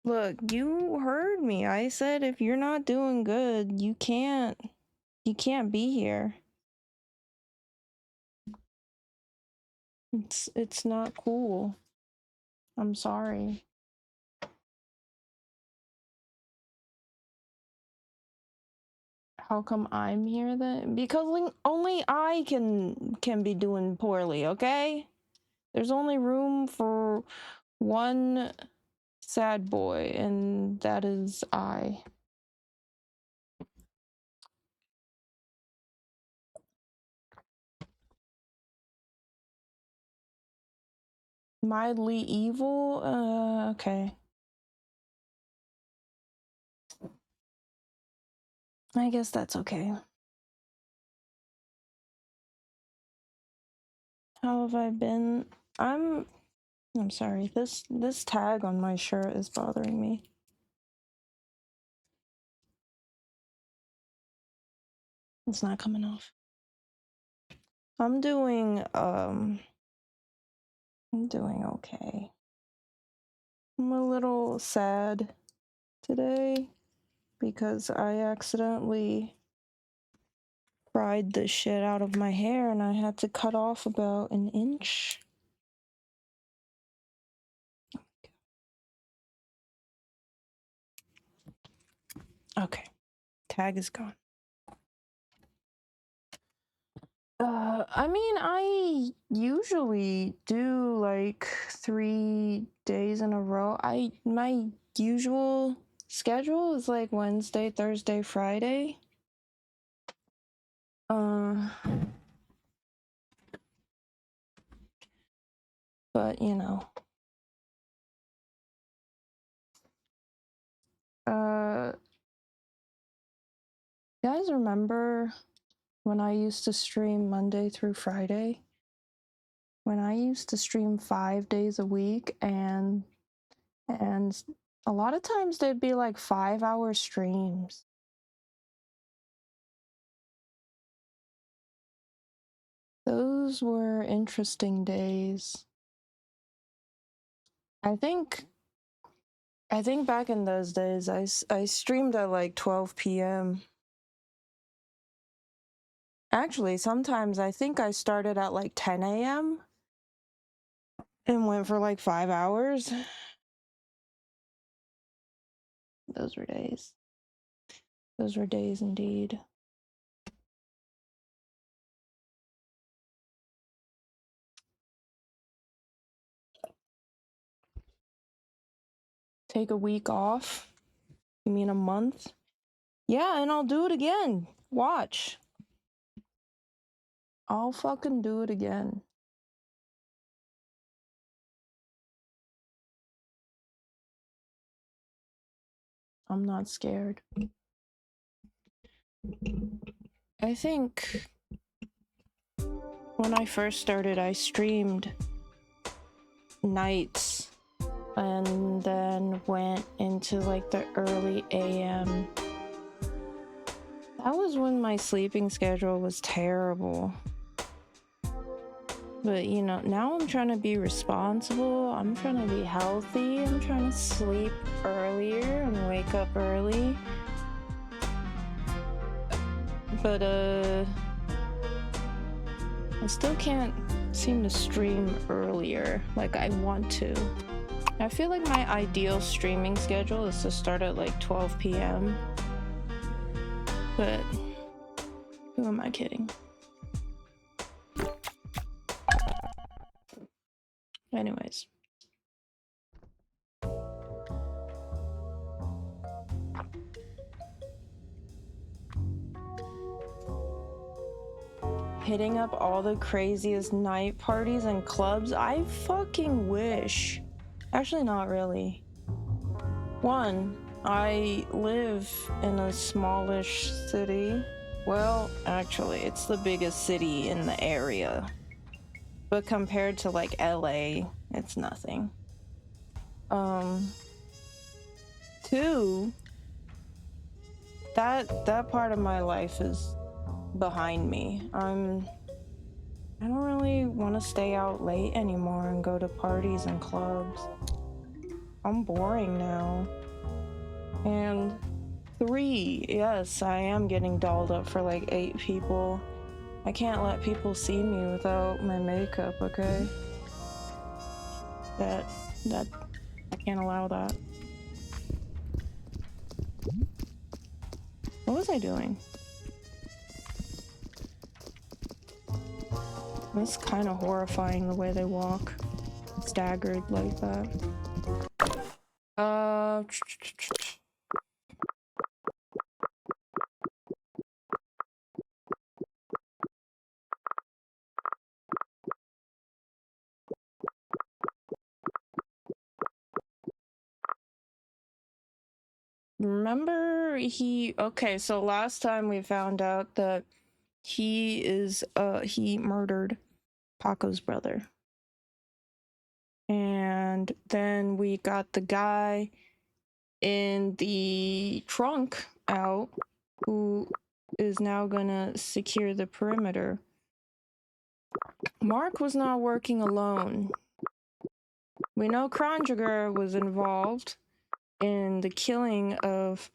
Look, you heard me. I said if you're not doing good, you can't be here. It's not cool. I'm sorry. How come I'm here then? Because only I can be doing poorly, okay? There's only room for one sad boy, and that is I. Mildly evil? Okay. I guess that's okay. How have I been? I'm sorry. This tag on my shirt is bothering me. It's not coming off. I'm doing okay. I'm a little sad today because I accidentally fried the shit out of my hair and I had to cut off about an inch. Okay. Tag is gone. I mean, I usually do like 3 days in a row. My usual schedule is like Wednesday, Thursday, Friday. But you know. You guys remember when I used to stream Monday through Friday? When I used to stream 5 days a week and a lot of times they'd be like 5-hour streams. Those were interesting days. I think back in those days I streamed at like 12 p.m. Actually, sometimes I think I started at like 10 a.m. and went for like 5 hours. Those were days. Those were days indeed. Take a week off? You mean a month? Yeah, and I'll do it again. Watch. I'll fucking do it again. I'm not scared. I think when I first started, I streamed nights and then went into like the early AM. That was when my sleeping schedule was terrible. But you know, now I'm trying to be responsible. I'm trying to be healthy. I'm trying to sleep earlier and wake up early. But I still can't seem to stream earlier like I want to. I feel like my ideal streaming schedule is to start at like 12 p.m. But who am I kidding? Anyways. Hitting up all the craziest night parties and clubs? I fucking wish. Actually, not really. One, I live in a smallish city. Well, actually, it's the biggest city in the area. But compared to like LA, it's nothing. Two, that part of my life is behind me. I don't really want to stay out late anymore and go to parties and clubs. I'm boring now. And 3, yes, I am getting dolled up for like 8 people. I can't let people see me without my makeup, okay? That I can't allow that. What was I doing? It's kind of horrifying the way they walk. Staggered like that. Remember okay, so last time we found out that he murdered Paco's brother. And then we got the guy in the trunk out who is now gonna secure the perimeter. Mark was not working alone. We know Kronjager was involved in the killing of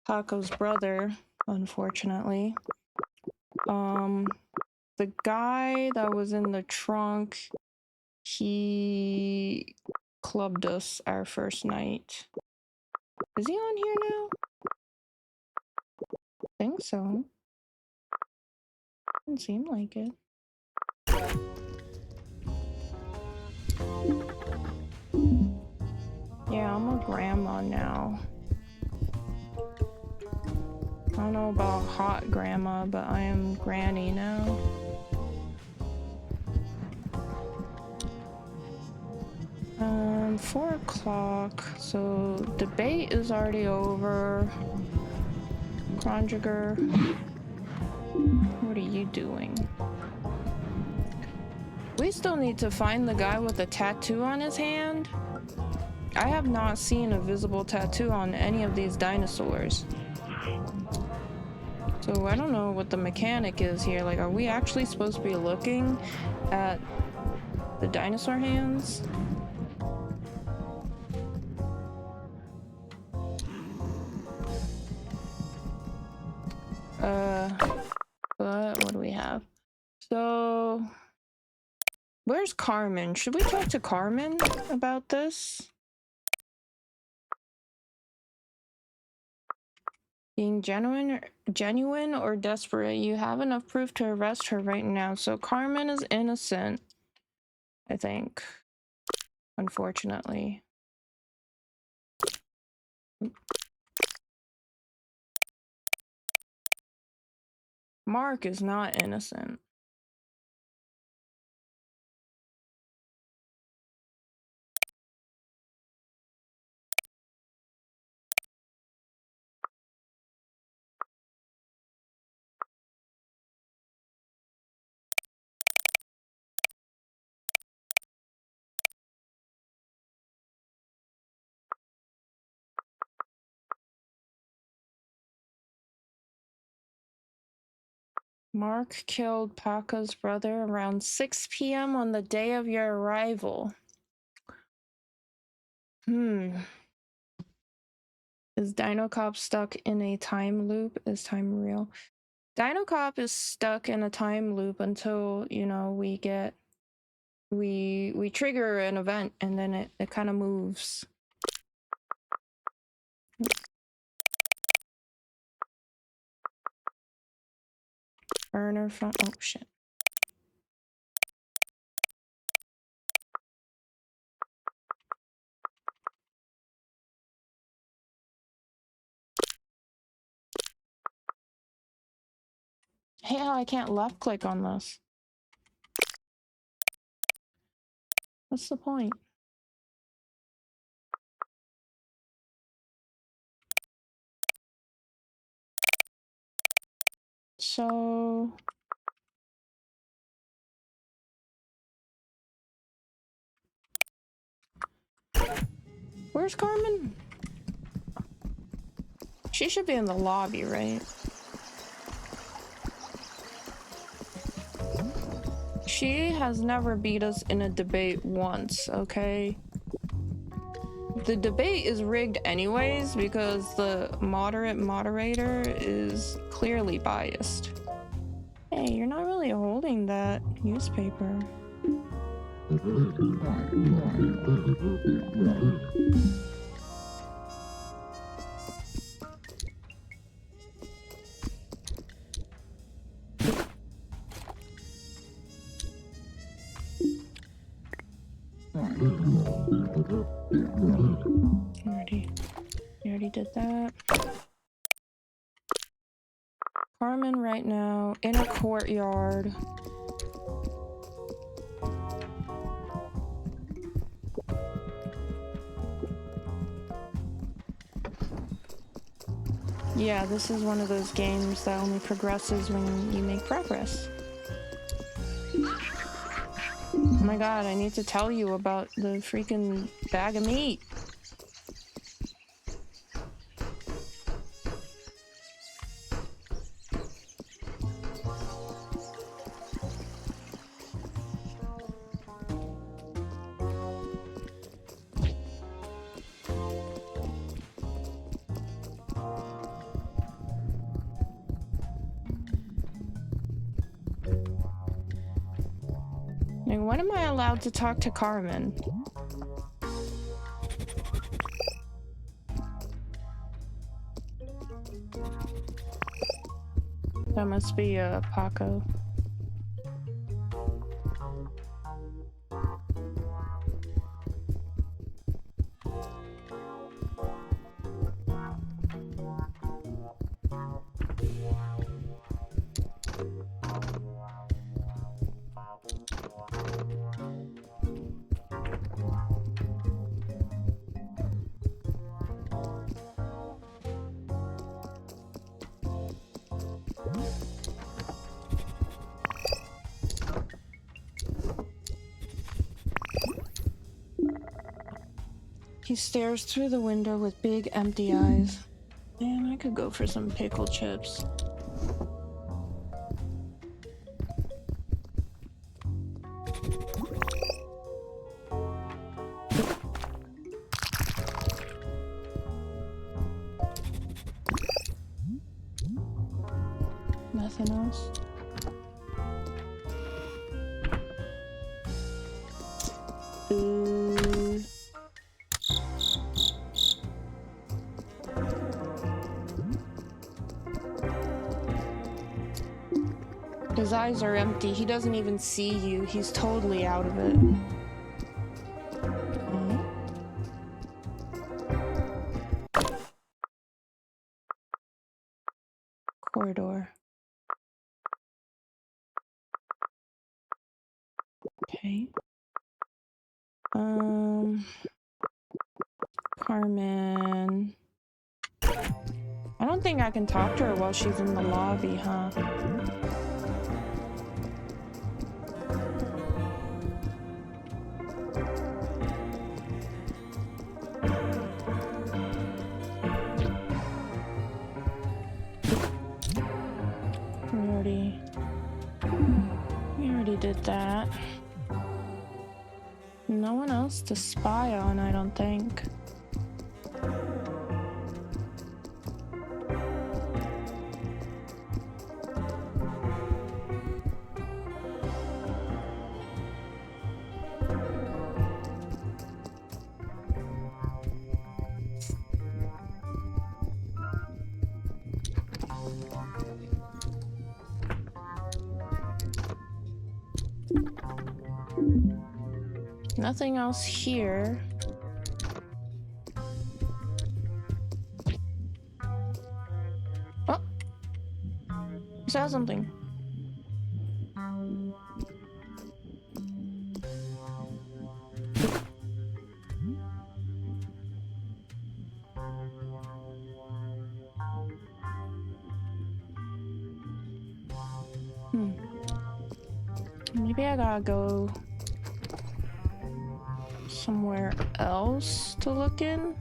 Paco's brother, unfortunately. The guy that was in the trunk, he clubbed us our first night. Is he on here now? I think so. Doesn't seem like it. Yeah, I'm a grandma now. I don't know about hot grandma, but I am granny now. Um, 4 o'clock, so debate is already over. Conjuger, what are you doing? We still need to find the guy with the tattoo on his hand. I have not seen a visible tattoo on any of these dinosaurs. So I don't know what the mechanic is here. Like, are we actually supposed to be looking at the dinosaur hands? What do we have? So, where's Carmen? Should we talk to Carmen about this? Being genuine or desperate? You have enough proof to arrest her right now. So Carmen is innocent, I think. Unfortunately. Mark is not innocent. Mark killed Paca's brother around 6 p.m. on the day of your arrival. Is dinocop stuck in a time loop? Is time real? Dinocop is stuck in a time loop until, you know, we trigger an event and then it kind of moves. Burner from, oh shit. Hell, I can't left click on this. What's the point? So where's Carmen? She should be in the lobby, right? She has never beat us in a debate once, okay? the debate is rigged anyways because the moderator is clearly biased. Hey, you're not really holding that newspaper. You already did that. Carmen right now in a courtyard. Yeah, this is one of those games that only progresses when you make progress. Oh my god, I need to tell you about the freaking bag of meat. Like, when am I allowed to talk to Carmen? That must be Paco. He stares through the window with big empty eyes. Man, I could go for some pickled chips. Nothing else? Ooh. His eyes are empty. He doesn't even see you. He's totally out of it. Corridor. Okay. Carmen. I don't think I can talk to her while she's in the lobby, huh? We already did that. No one else to spy on, I don't think. Nothing else here. Oh! I saw something. Maybe I gotta go somewhere else to look in.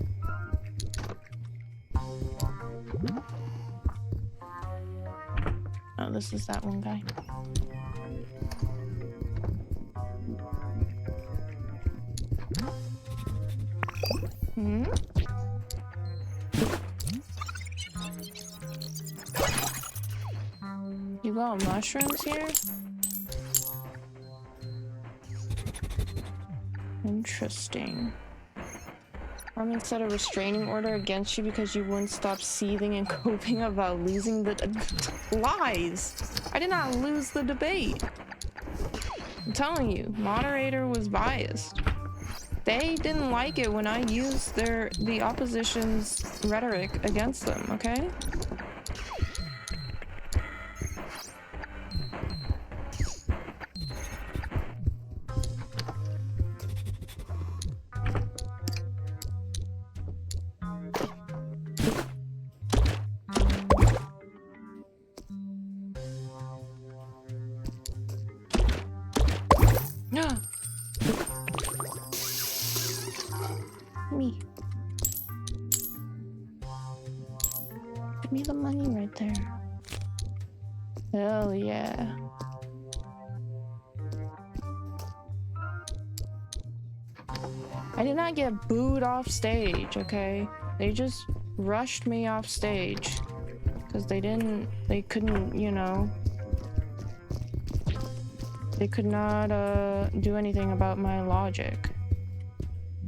Oh, this is that one guy. Hmm? You got mushrooms here? Interesting. Armin set a restraining order against you because you wouldn't stop seething and coping about losing the lies. I did not lose the debate. I'm telling you, moderator was biased. They didn't like it when I used the opposition's rhetoric against them, okay? Me. Give me the money right there. Hell yeah. I did not get booed off stage, okay? They just rushed me off stage. Because they couldn't, you know. They could not do anything about my logic.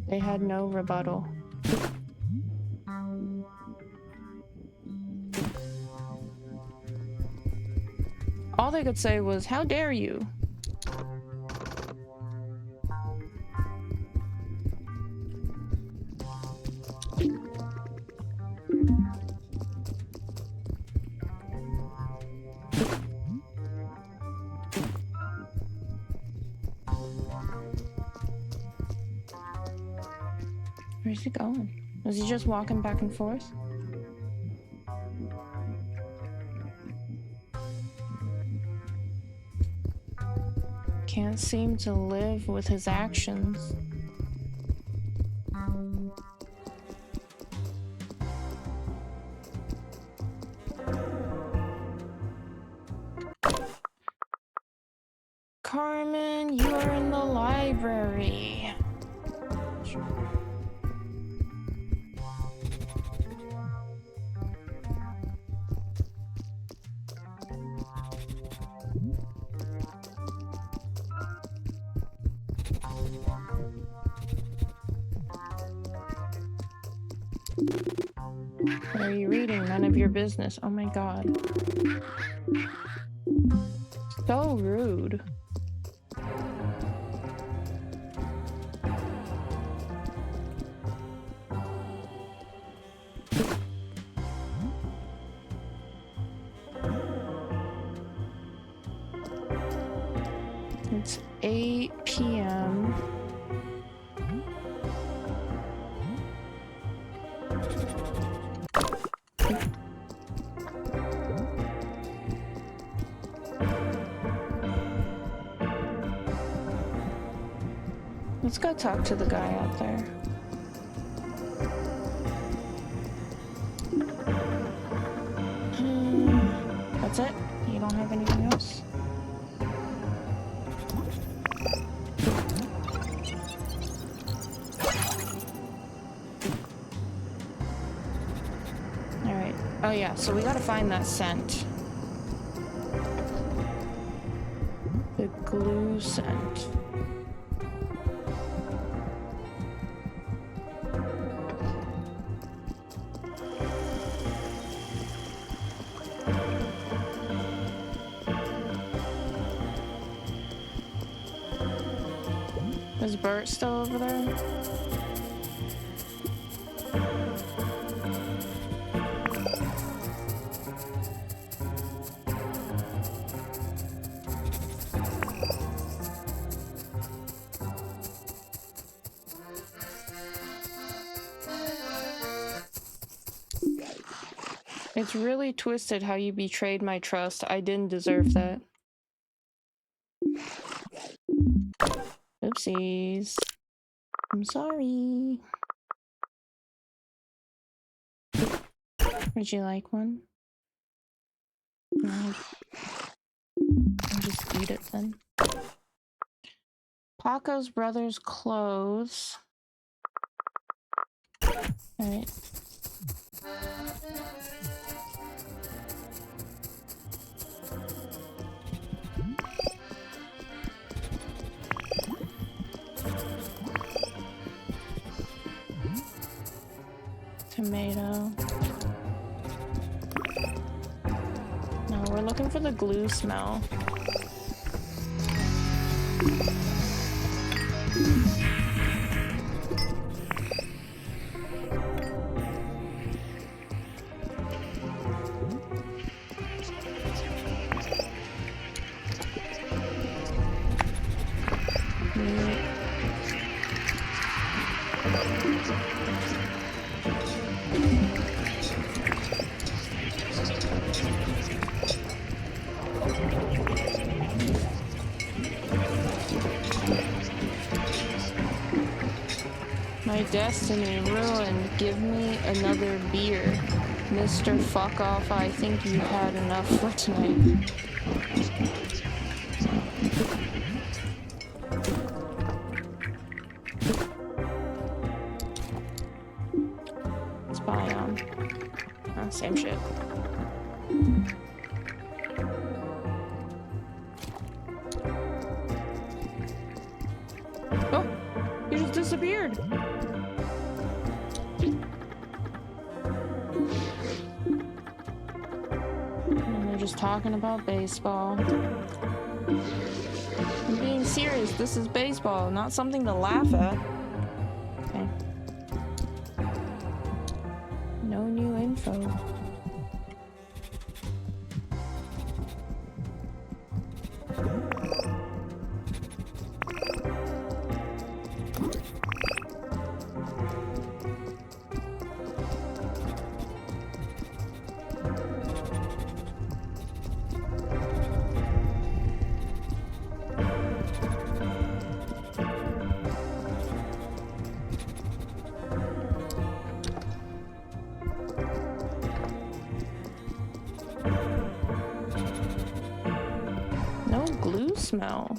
They had no rebuttal. All they could say was, "How dare you?" Where's he going? Was he just walking back and forth? Can't seem to live with his actions. Carmen, you are in the library. What are you reading? None of your business. Oh my god. So rude. It's 8 p.m. Let's go talk to the guy out there. That's it? You don't have anything else? Alright. Oh yeah, so we gotta find that scent. The glue scent. Is Bert still over there? It's really twisted how you betrayed my trust. I didn't deserve that. Oopsies. I'm sorry. Would you like one? No. I'll just eat it then. Paco's brother's clothes. Alright. Tomato. No, we're looking for the glue smell. My destiny ruined. Give me another beer. Mr. Fuck Off, I think you had enough for tonight. Spy on. Oh, same shit. Oh! You just disappeared! And they're just talking about baseball. I'm being serious, this is baseball, not something to laugh at. Okay. No new info. No glue smell.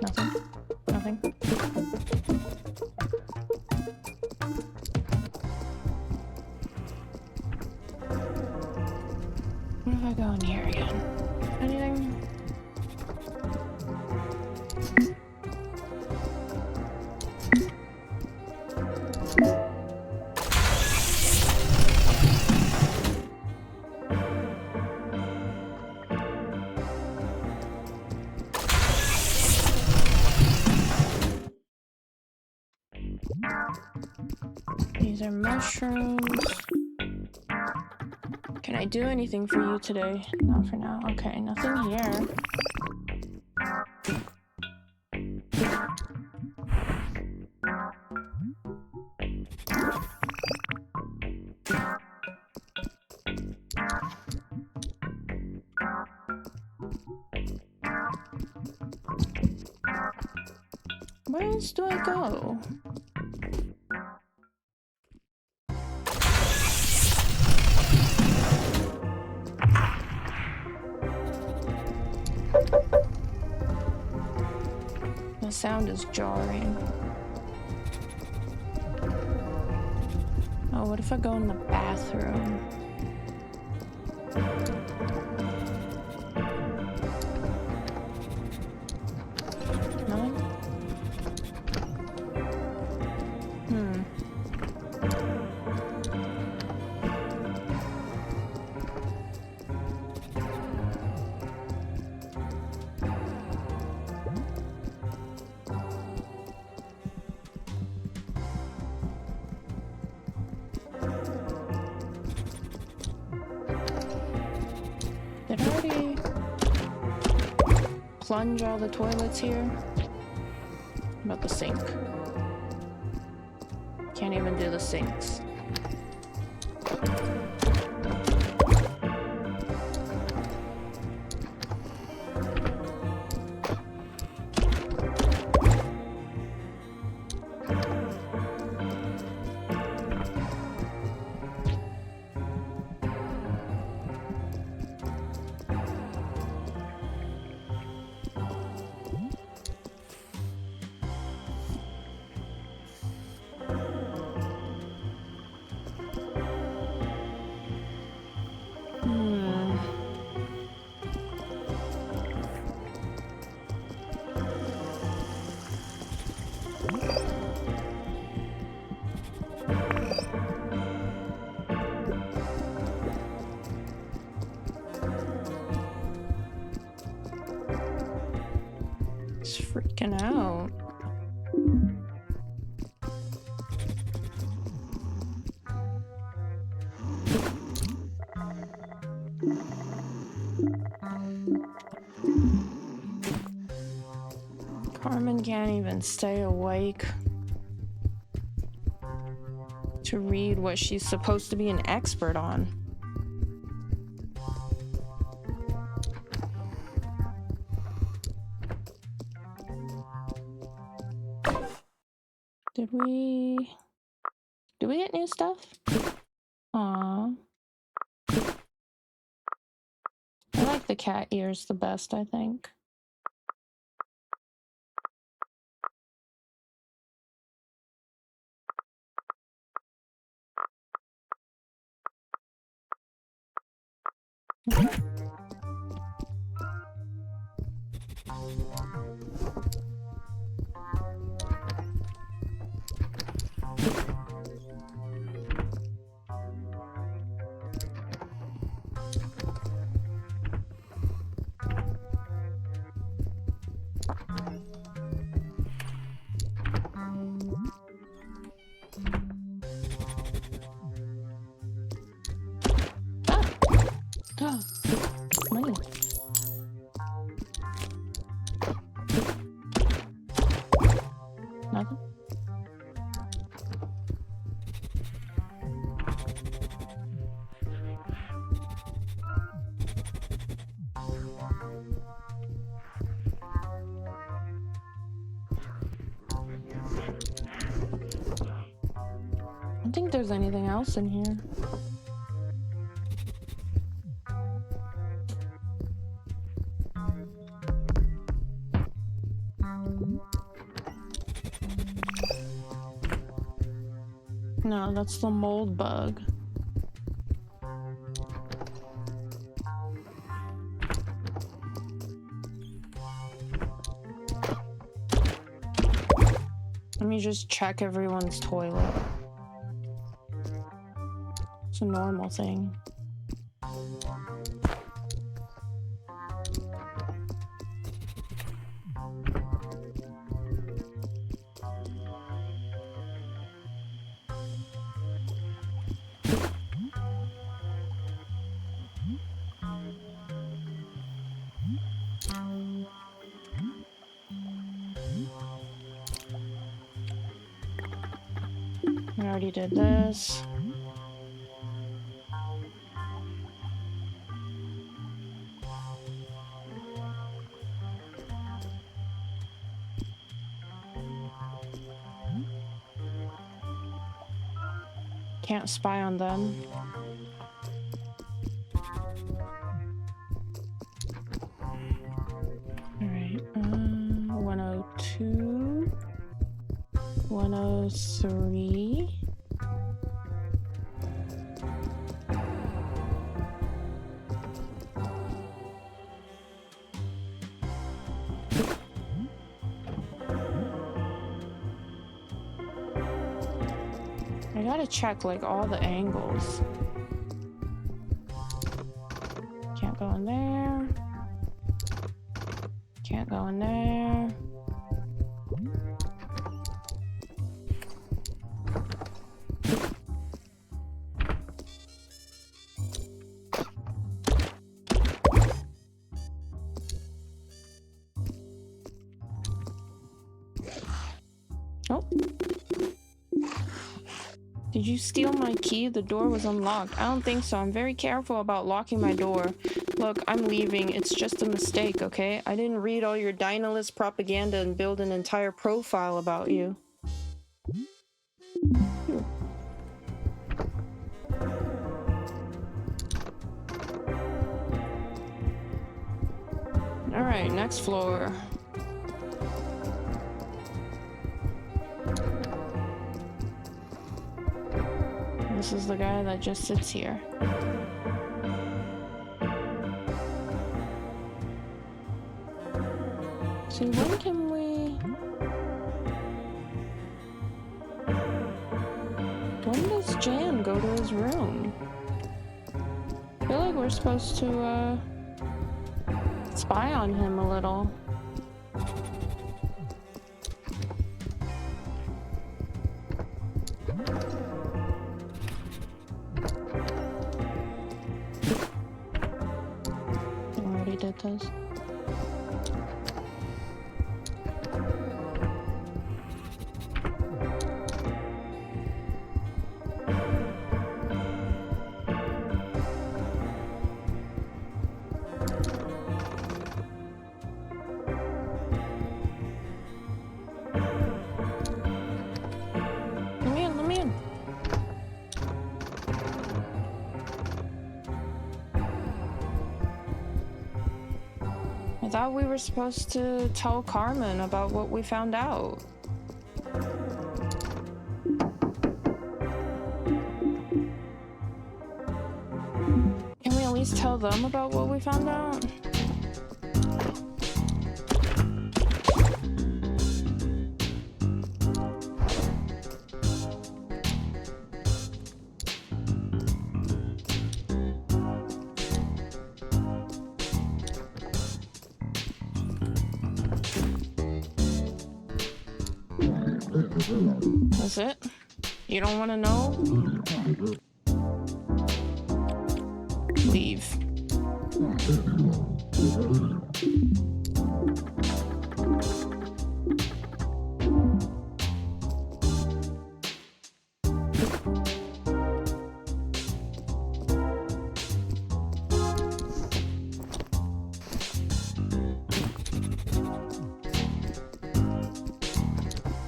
Nothing. Nothing. What if I go in here again? Anything? These are mushrooms. Can I do anything for you today? Not for now. Okay, nothing here. Where else do I go? The sound is jarring. Oh, what if I go in the bathroom? No? Did I already plunge all the toilets here? What about the sink? Can't even do the sinks. freaking out. Carmen can't even stay awake to read what she's supposed to be an expert on. Did we get new stuff? Aw. I like the cat ears the best, I think. Money. Nothing. I don't think there's anything else in here. No, that's the mold bug. Let me just check everyone's toilet. It's a normal thing. We already did this. Can't spy on them. Alright, 102. 103. I gotta check like all the angles. Can't go in there. Can't go in there. Oh. Did you steal my key? The door was unlocked. I don't think so. I'm very careful about locking my door. Look, I'm leaving. It's just a mistake, okay? I didn't read all your Dynalist propaganda and build an entire profile about you. Alright, next floor. This is the guy that just sits here. So when can we... When does Jan go to his room? I feel like we're supposed to, spy on him a little. does. Let me in. I thought we were supposed to tell Carmen about what we found out. Can we at least tell them about what we found out? That's it? You don't want to know? Leave.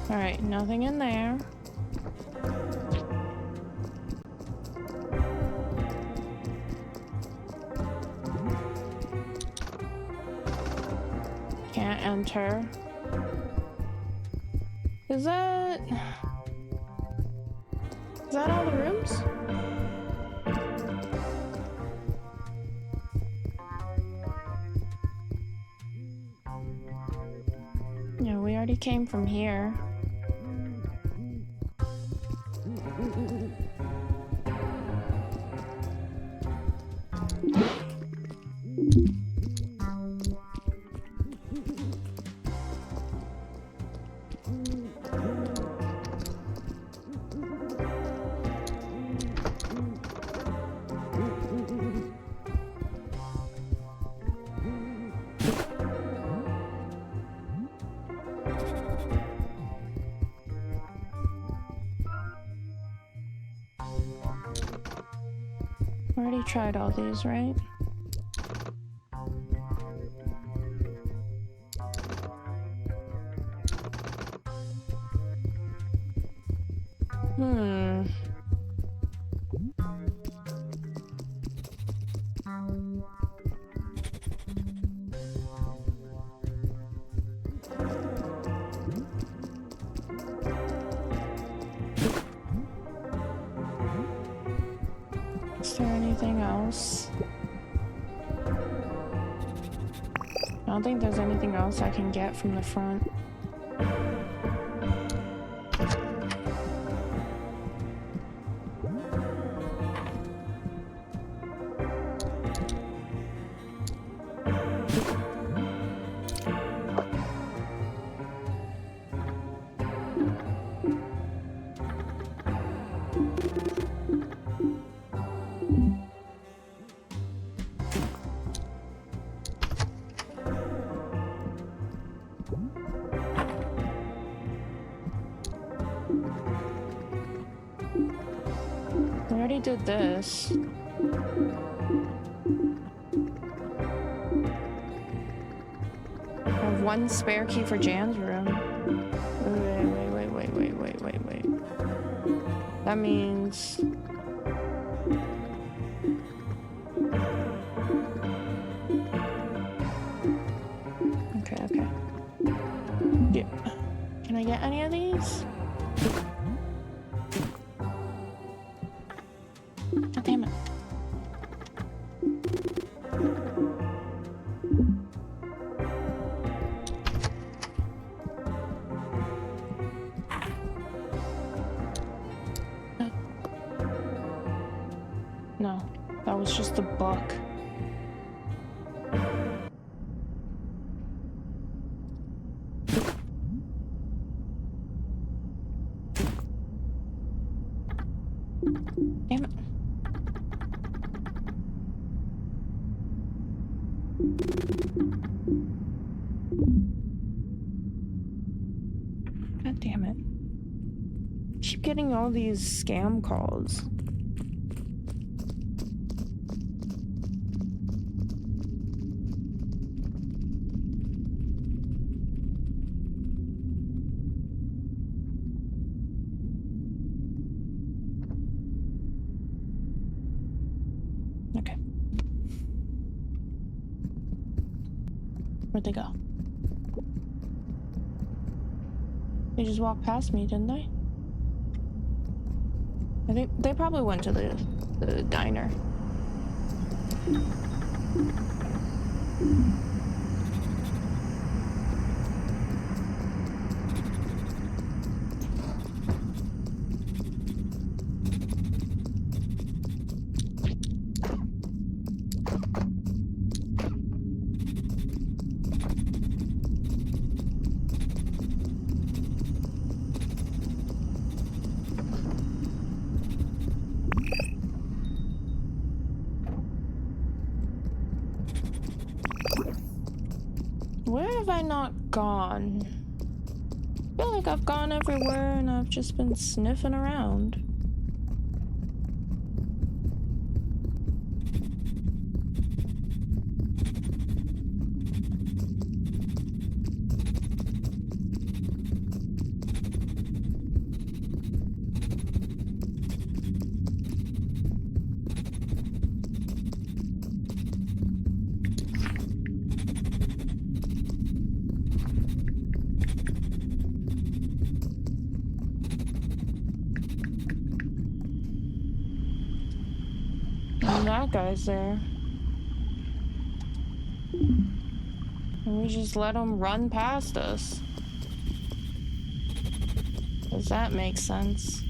Alright, nothing in there. Can't enter. Is that all the rooms? Yeah, we already came from here. Already tried all these, right? Is there anything else? I don't think there's anything else I can get from the front. We already did this. I have one spare key for Jan's room. Wait. That means... Okay. Yeah. Can I get any of these? Oh, damn it. No, that was just a book. Damn it. Keep getting all these scam calls. Okay. Where'd they go? They just walked past me, didn't they? I think they probably went to the diner. Where have I not gone? I feel like I've gone everywhere and I've just been sniffing around. And that guy's there. And we just let him run past us. Does that make sense?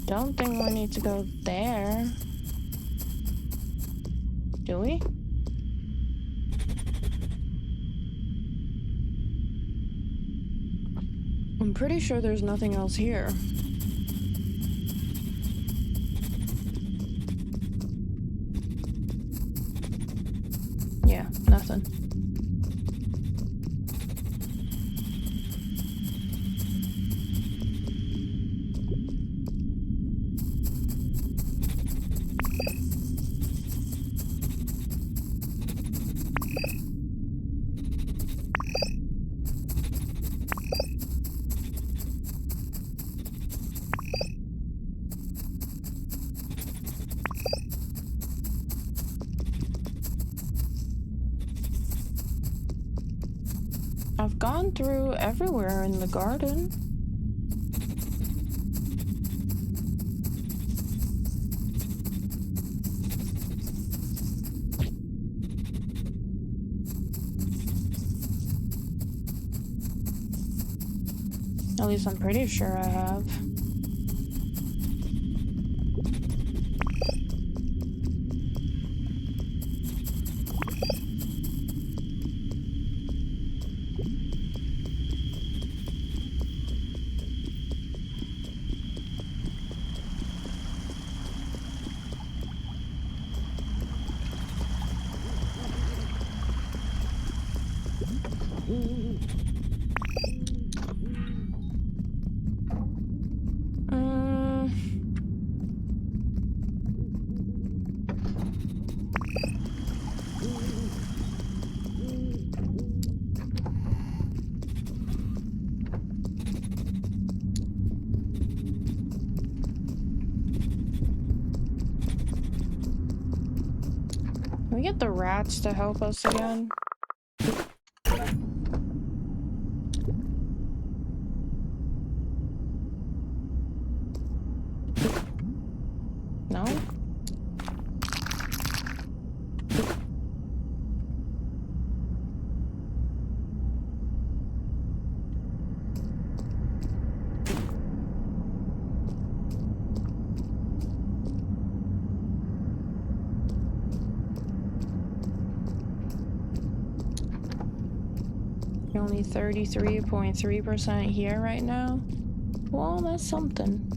Don't think we need to go there. Do we? I'm pretty sure there's nothing else here. Yeah, nothing. I've gone through everywhere in the garden. At least I'm pretty sure I have. Can we get the rats to help us again? Only 33.3% here right now. Well, that's something.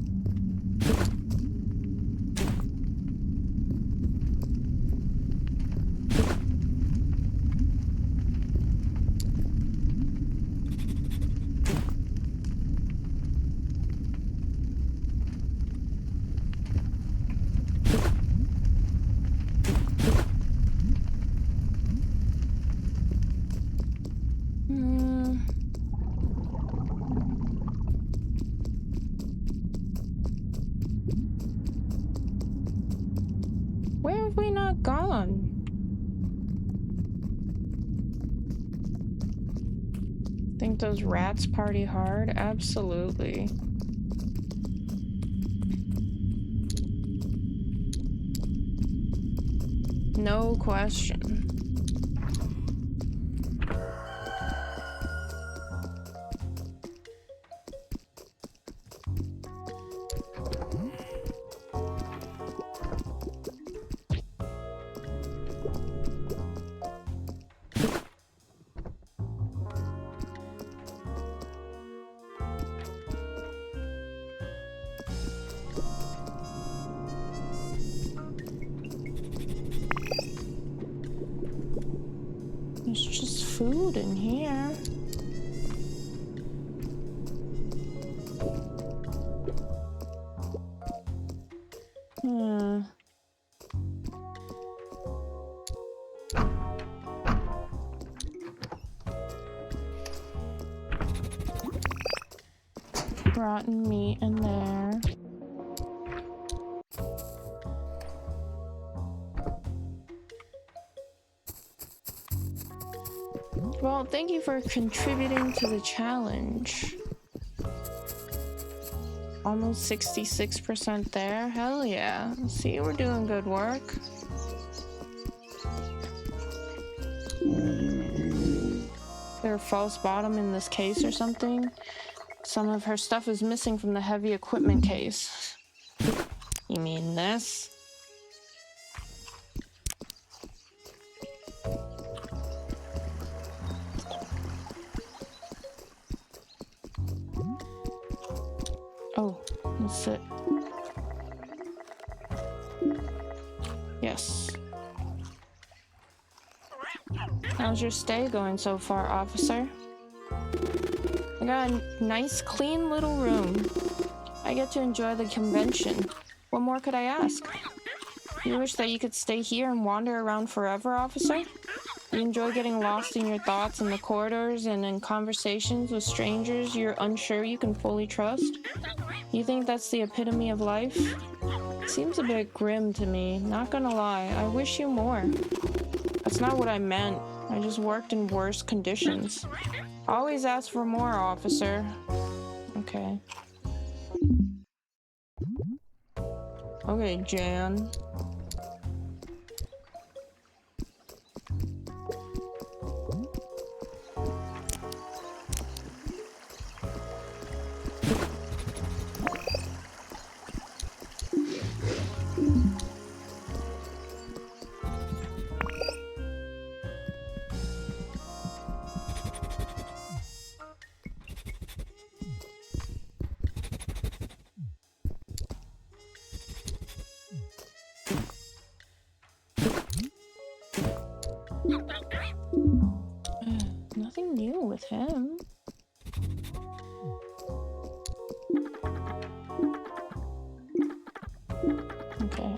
Where have we not gone? Think those rats party hard? Absolutely. No question. There's just food in here. Rotten meat in there. Well, thank you for contributing to the challenge. Almost 66% there. Hell yeah. See, we're doing good work. There a false bottom in this case or something? Some of her stuff is missing from the heavy equipment case. You mean this? Oh, let's sit. Yes. How's your stay going so far, officer? I got a nice, clean little room. I get to enjoy the convention. What more could I ask? You wish that you could stay here and wander around forever, officer? You enjoy getting lost in your thoughts in the corridors and in conversations with strangers you're unsure you can fully trust? You think that's the epitome of life? Seems a bit grim to me, not gonna lie. I wish you more. That's not what I meant. I just worked in worse conditions. Always ask for more, officer. Okay. Okay, Jan. Nothing new with him. Okay.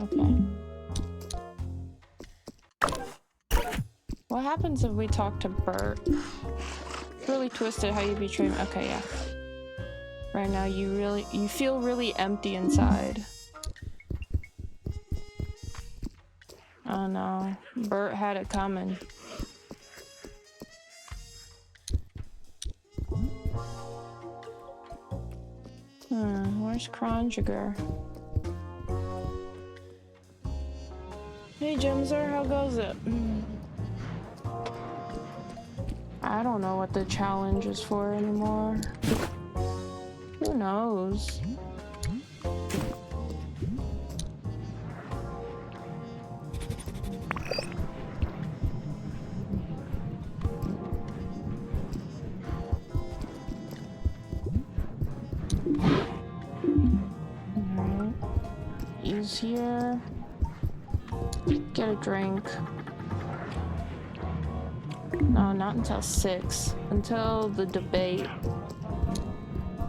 What happens if we talk to Bert? Really twisted how you betray me. Okay, yeah. Right now you feel really empty inside. Oh no, Bert had it coming. Where's Kronjiger? Hey Jimzer, how goes it? I don't know what the challenge is for anymore. Who knows? easier. Get a drink. No, not until 6. Until the debate.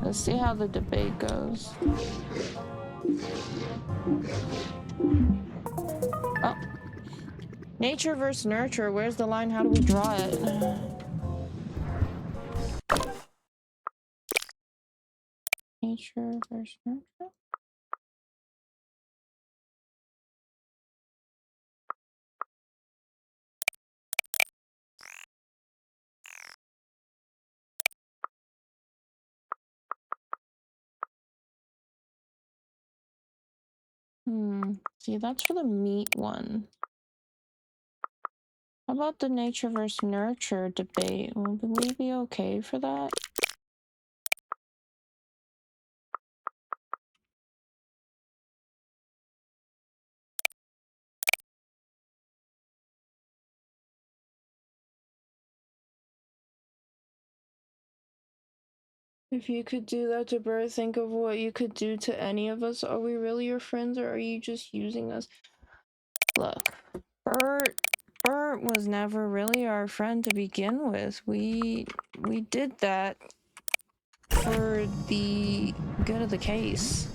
Let's see how the debate goes. Oh. Nature versus nurture. Where's the line? How do we draw it? Nature versus nurture? See, that's for the meat one. How about the nature versus nurture debate? Will we be okay for that? If you could do that to Bert, think of what you could do to any of us. Are we really your friends, or are you just using us? Look, Bert was never really our friend to begin with. We did that for the good of the case.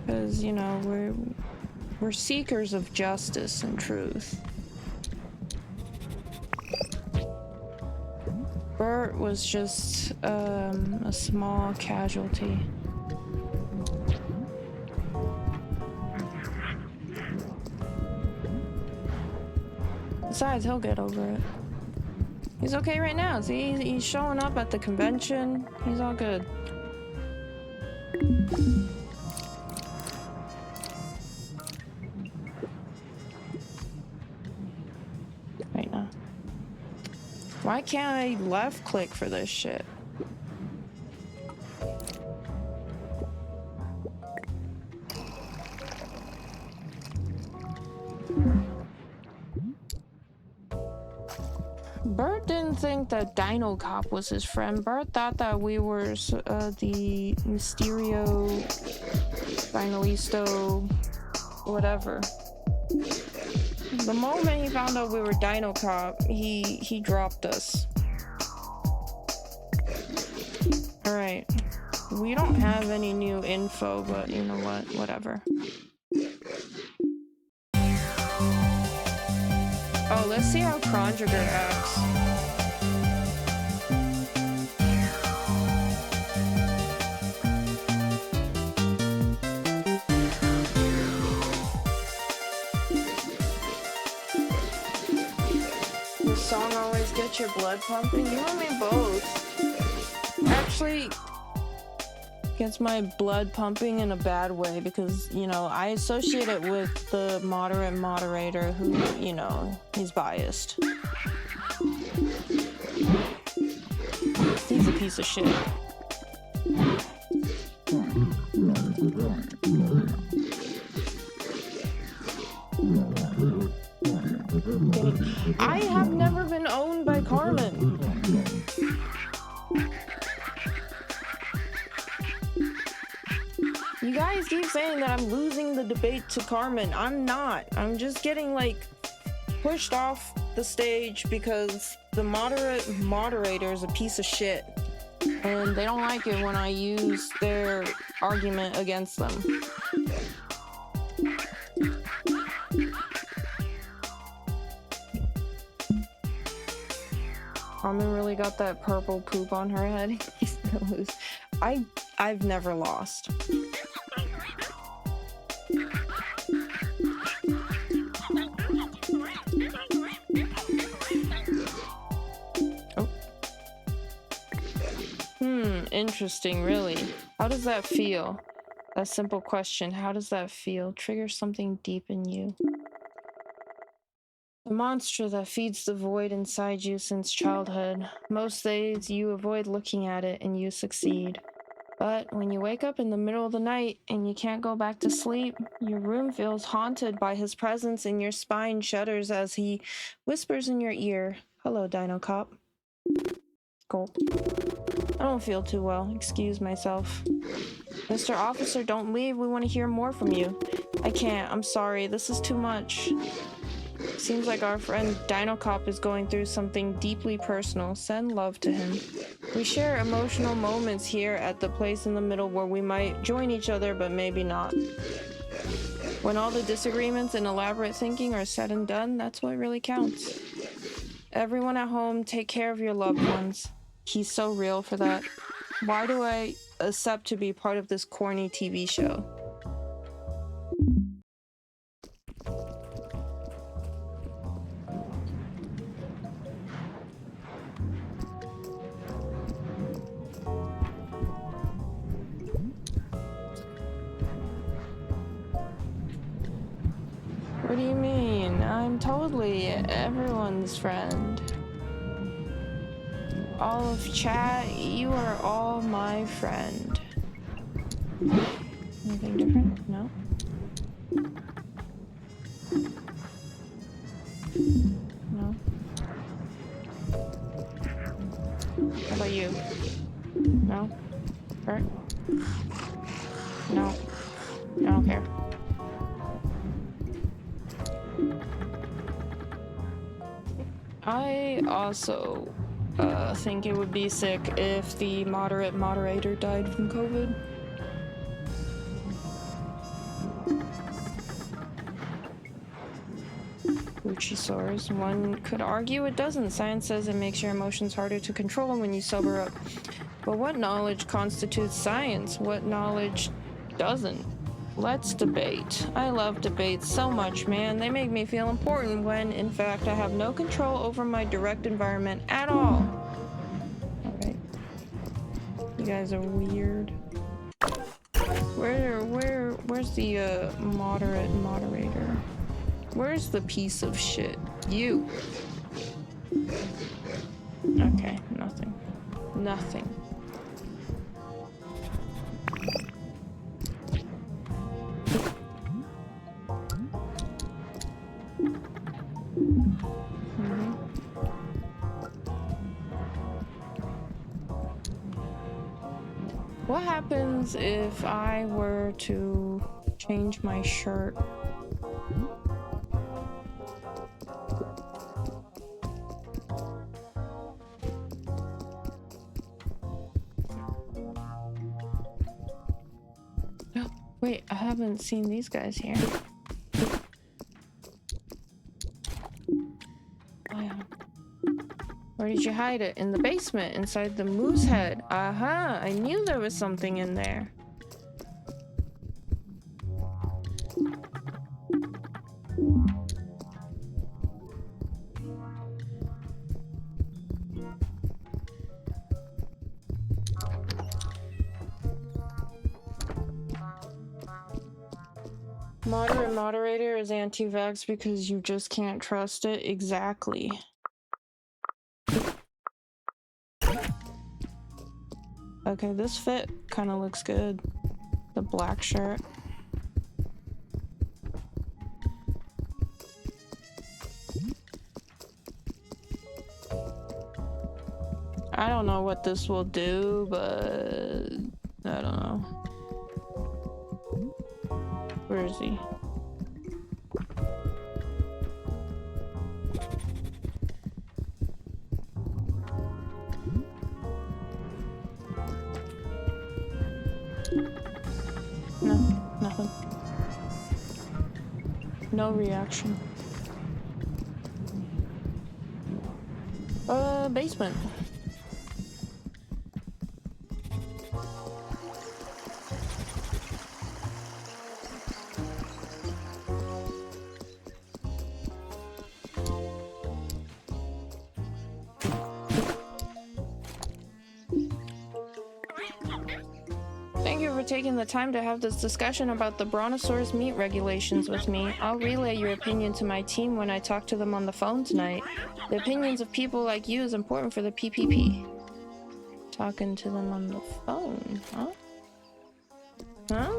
Because, you know, we're seekers of justice and truth. Bert was just a small casualty. Besides, he'll get over it. He's okay right now. See, he's showing up at the convention. He's all good. Right now. Why can't I left click for this shit? Bert didn't think that dinocop was his friend. Bert thought that we were the Mysterio, Finalisto, whatever. The moment he found out we were dinocop, he dropped us. Alright. We don't have any new info, but you know what? Whatever. Oh, let's see how Conjugal acts. This song always gets your blood pumping. You and me both. Actually, gets my blood pumping in a bad way because, you know, I associate it with the moderate moderator who, you know, he's biased. He's a piece of shit. I have never been owned by Carmen. You guys keep saying that I'm losing the debate to Carmen. I'm not. I'm just getting, like, pushed off the stage because the moderator is a piece of shit. And they don't like it when I use their argument against them. Carmen really got that purple poop on her head. He's gonna lose. I've never lost. Oh. Interesting, really. How does that feel? A simple question. How does that feel? Trigger something deep in you. The monster that feeds the void inside you since childhood. Most days you avoid looking at it and you succeed. But when you wake up in the middle of the night and you can't go back to sleep, your room feels haunted by his presence and your spine shudders as he whispers in your ear, "Hello, dinocop." Gulp. I don't feel too well. Excuse myself. Mr. Officer, don't leave. We want to hear more from you. I can't. I'm sorry. This is too much. Seems like our friend Dinocop is going through something deeply personal. Send love to him. We share emotional moments here at the place in the middle where we might join each other, but maybe not. When all the disagreements and elaborate thinking are said and done, that's what really counts. Everyone at home, take care of your loved ones. He's so real for that. Why do I accept to be part of this corny TV show? What do you mean? I'm totally everyone's friend. All of chat, you are all my friend. Anything different? No? No? How about you? No? Kurt? No. I don't care. I also think it would be sick if the moderate moderator died from COVID. Luchasaurus. One could argue it doesn't. Science says it makes your emotions harder to control when you sober up. But what knowledge constitutes science? What knowledge doesn't? Let's debate. I love debates so much, man. They make me feel important when, in fact, I have no control over my direct environment at all. Alright. You guys are weird. Where's the, moderate moderator? Where's the piece of shit? You. Okay, nothing. Nothing. What happens if I were to change my shirt? Oh, wait, I haven't seen these guys here. Where did you hide it? In the basement, inside the moose head. Aha, I knew there was something in there. Moderate moderator is anti-vax because you just can't trust it. Exactly. Okay, this fit kind of looks good. The black shirt. I don't know what this will do, but I don't know. Where is he? No, nothing. No reaction. Basement. Taking the time to have this discussion about the brontosaurus meat regulations with me. I'll relay your opinion to my team when I talk to them on the phone tonight. The opinions of people like you is important for the PPP. Talking to them on the phone, huh? Huh?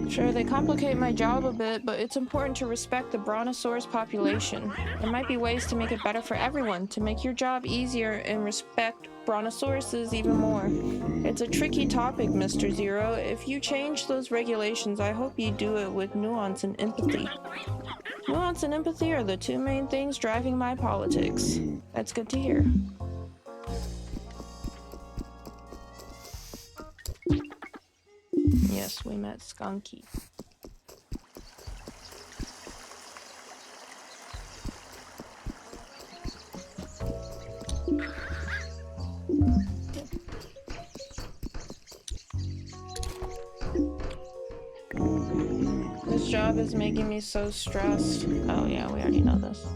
Sure, they complicate my job a bit, but it's important to respect the brontosaurus population. There might be ways to make it better for everyone, to make your job easier and respect brontosauruses even more. It's a tricky topic, Mr. Zero. If you change those regulations, I hope you do it with nuance and empathy. Nuance and empathy are the two main things driving my politics. That's good to hear. Yes, we met Skunky. This job is making me so stressed. Oh yeah, we already know this.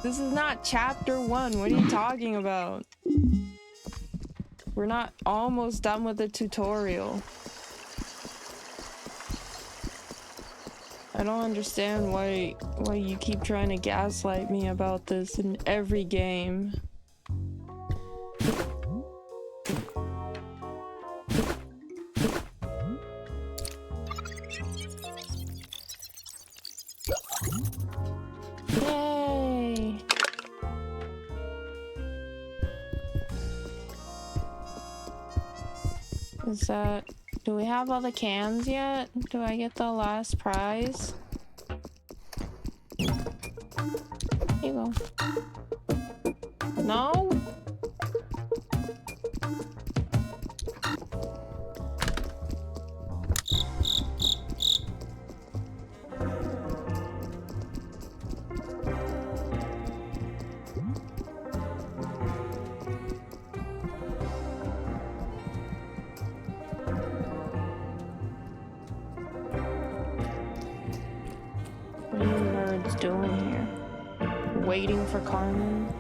This is not chapter 1. What are you talking about? We're not almost done with the tutorial. I don't understand why you keep trying to gaslight me about this in every game. Yay! Is that... Do we have all the cans yet? Do I get the last prize? Here you go. No? What are you nerds doing here? Waiting for Carmen?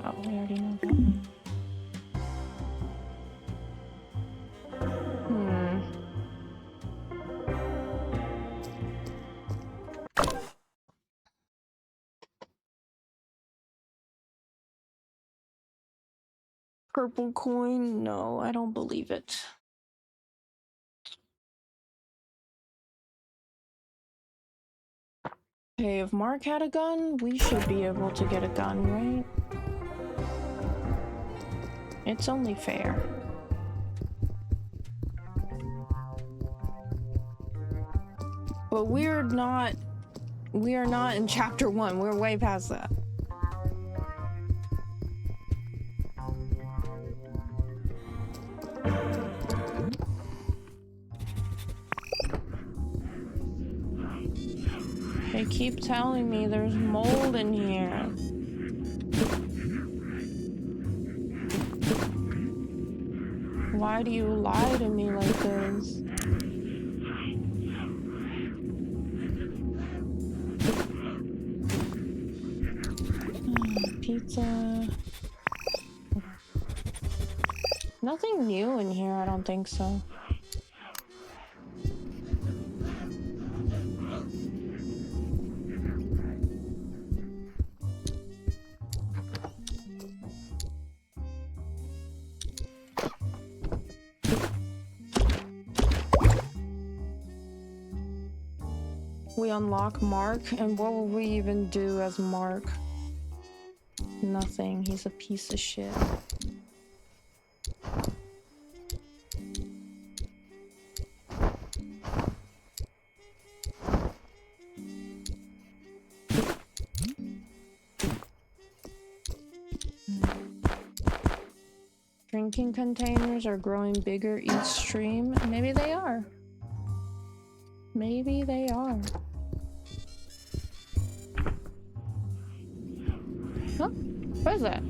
Oh, we already know that. Purple coin? No, I don't believe it. Okay, if Mark had a gun, we should be able to get a gun, right? It's only fair. But we are not in chapter 1. We're way past that. They keep telling me there's mold in here. Why do you lie to me like this? Pizza. Nothing new in here, I don't think so. We unlock Mark, and what will we even do as Mark? Nothing. He's a piece of shit. Drinking containers are growing bigger each stream. Maybe they are. Maybe they are. Huh? What is that?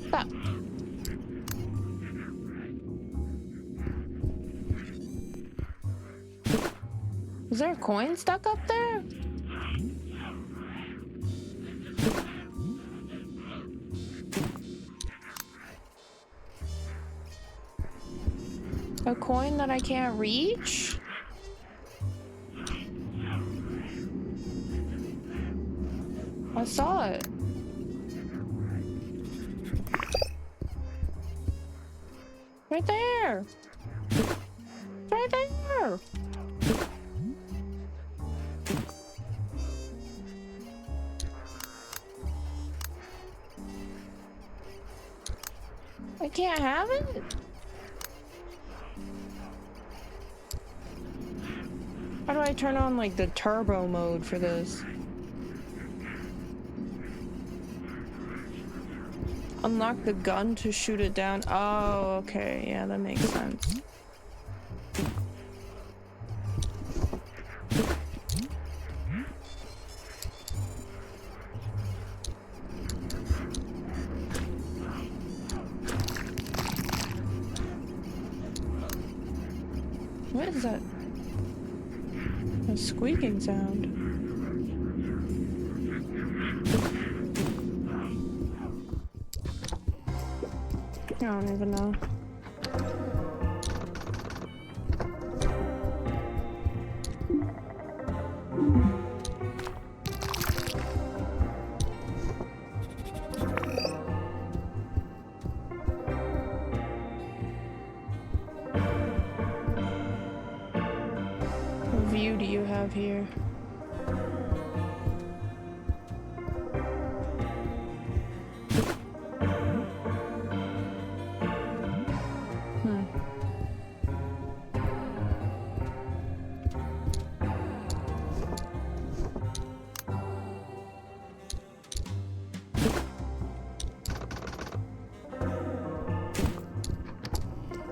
Stop. Is there a coin stuck up there? A coin that I can't reach? I saw it. Right there. Right there. I can't have it? How do I turn on like the turbo mode for this? Unlock the gun to shoot it down. Oh, okay. Yeah, that makes sense. What is that? A squeaking sound. I don't even know. What view do you have here?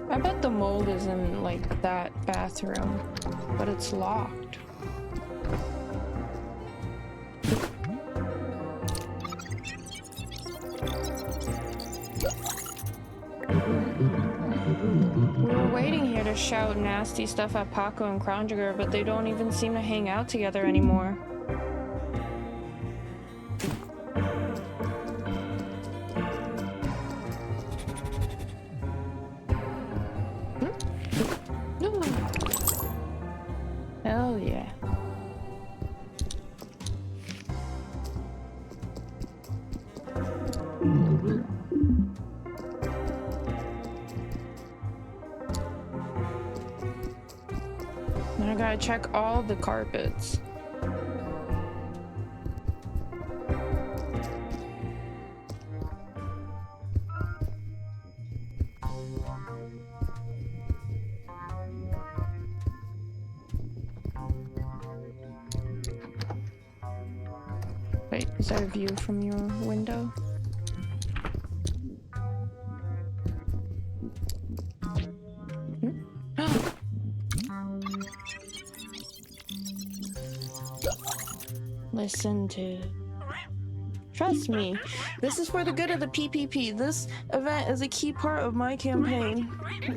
I bet the mold is in like that bathroom, but it's locked. We were waiting here to shout nasty stuff at Paco and Kronjiger, but they don't even seem to hang out together anymore. Hell yeah. Now I gotta check all the carpets. Wait, is that a view from your window? Listen to... Trust me, this is for the good of the PPP. This event is a key part of my campaign.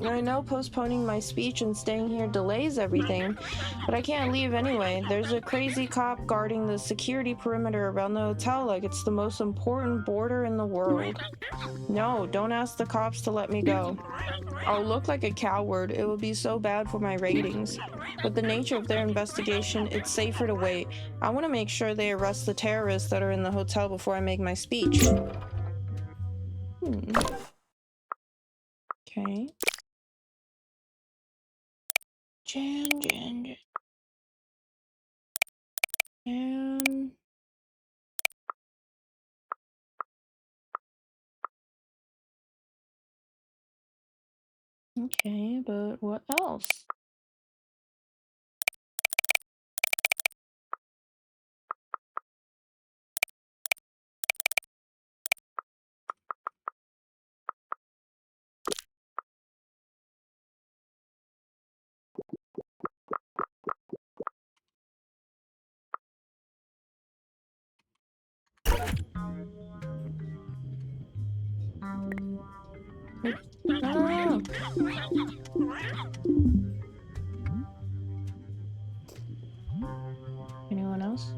I know postponing my speech and staying here delays everything, but I can't leave anyway. There's a crazy cop guarding the security perimeter around the hotel like it's the most important border in the world. No, don't ask the cops to let me go. I'll look like a coward. It would be so bad for my ratings. With the nature of their investigation, it's safer to wait. I want to make sure they arrest the terrorists that are in the hotel before I make my speech. Okay. Jan. Okay, but what else? No. Anyone else?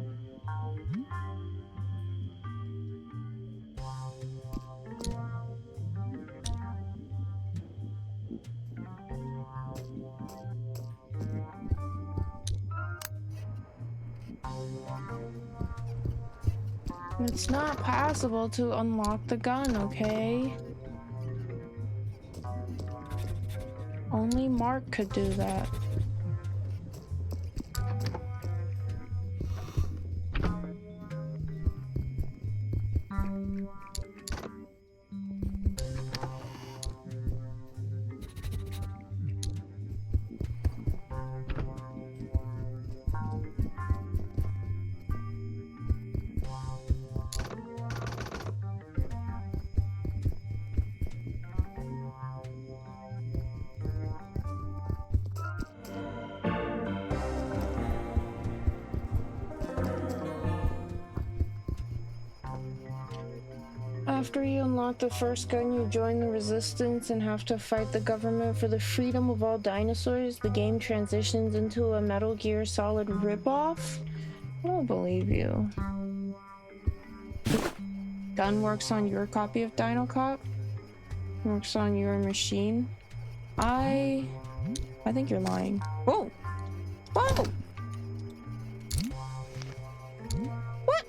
It's not possible to unlock the gun, okay? Only Mark could do that. After you unlock the first gun, you join the resistance and have to fight the government for the freedom of all dinosaurs. The game transitions into a Metal Gear Solid ripoff? I don't believe you. Gun works on your copy of dinocop? Works on your machine? I think you're lying. Whoa! Whoa! What?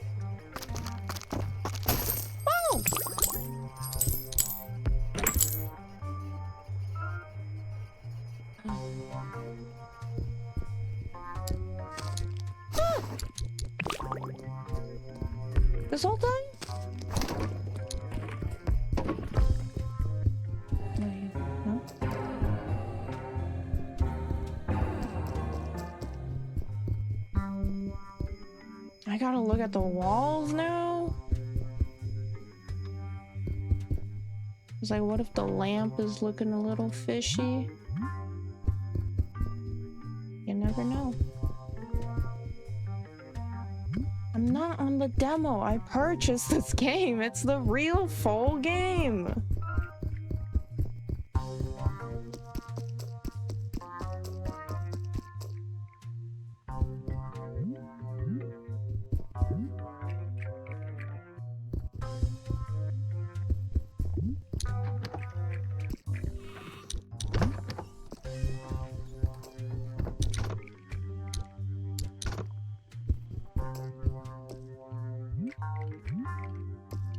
Whoa! This whole time? Wait, no? I gotta look at the walls now? It's like, what if the lamp is looking a little fishy? You never know. I'm not on the demo. I purchased this game. It's the real full game.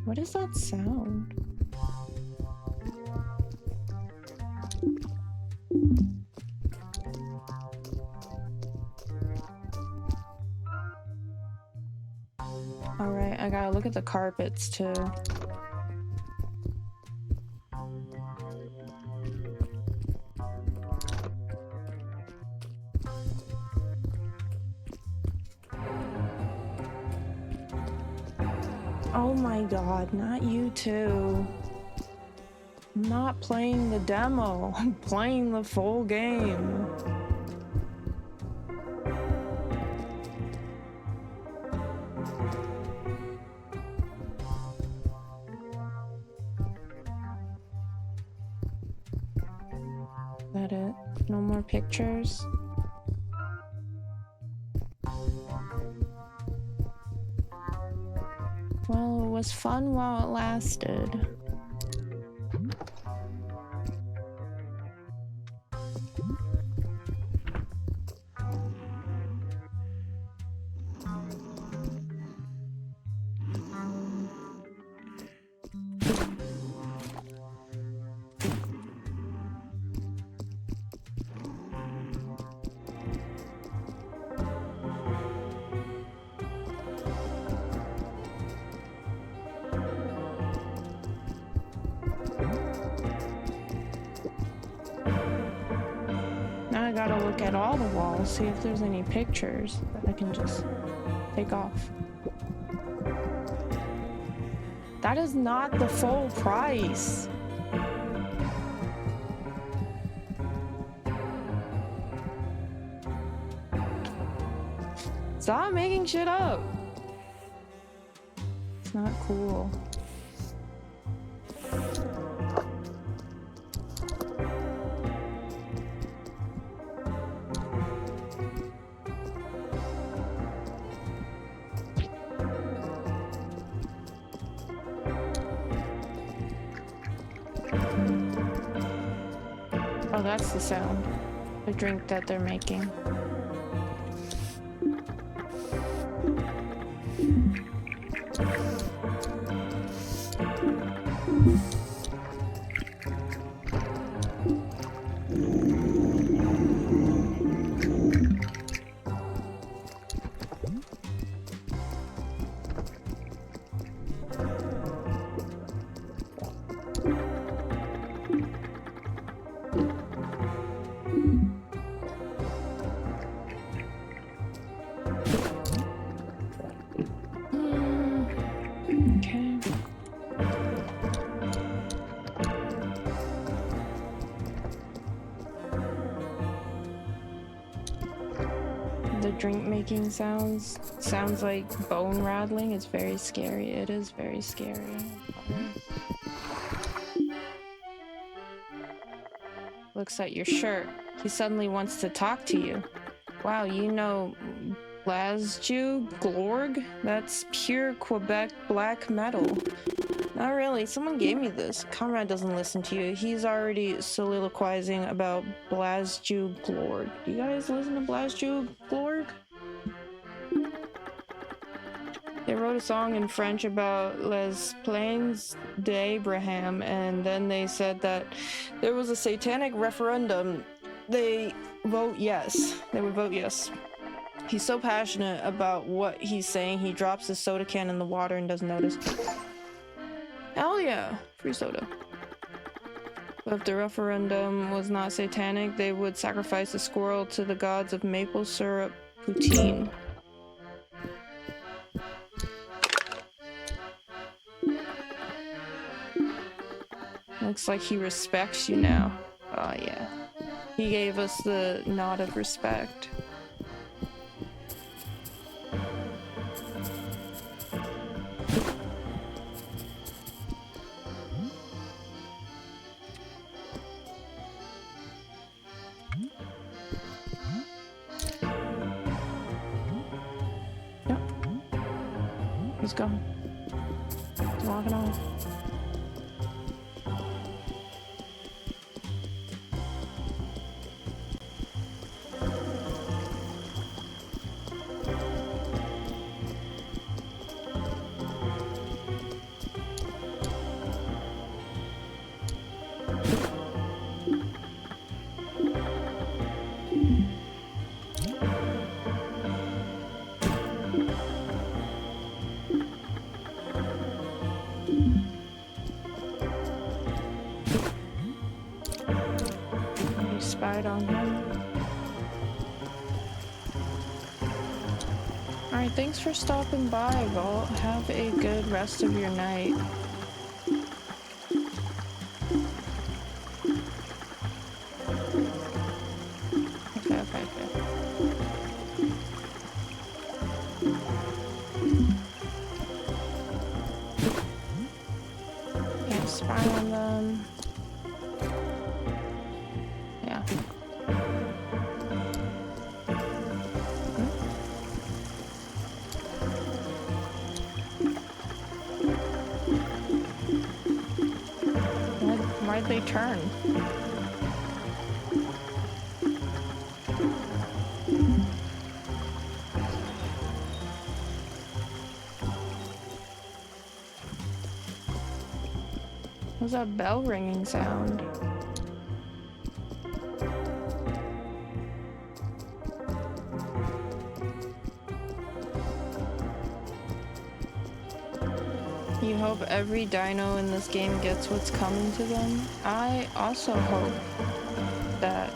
What is that sound? Alright, I gotta look at the carpets too. Oh my god, not you too. I'm not playing the demo, I'm playing the full game. Is that it? No more pictures? Well, it was fun while it lasted. Now I gotta look at all the walls, see if there's any pictures that I can just take off. That is not the full price. Stop making shit up. It's not cool. Oh, that's the sound. The drink that they're making. making sounds. Sounds like bone rattling. It's very scary. It is very scary. Looks at your shirt. He suddenly wants to talk to you. Wow, you know Blasju Glorg? That's pure Quebec black metal. Not really. Someone gave me this. Conrad doesn't listen to you. He's already soliloquizing about Blasju Glorg. Do you guys listen to Blasju Glorg? They wrote a song in French about Les Plaines d'Abraham, and then they said that there was a satanic referendum. They vote yes. They would vote yes. He's so passionate about what he's saying, he drops his soda can in the water and doesn't notice. Hell yeah! Free soda. But if the referendum was not satanic, they would sacrifice a squirrel to the gods of maple syrup poutine. Looks like he respects you now. Oh yeah. He gave us the nod of respect. Yep. He's gone. He's walking off. Spied on him. Alright, thanks for stopping by, Vault. Have a good rest of your night. Okay. Can't spy on them. Yeah. Why'd they turn? What was that bell ringing sound? You hope every dino in this game gets what's coming to them. I also hope that.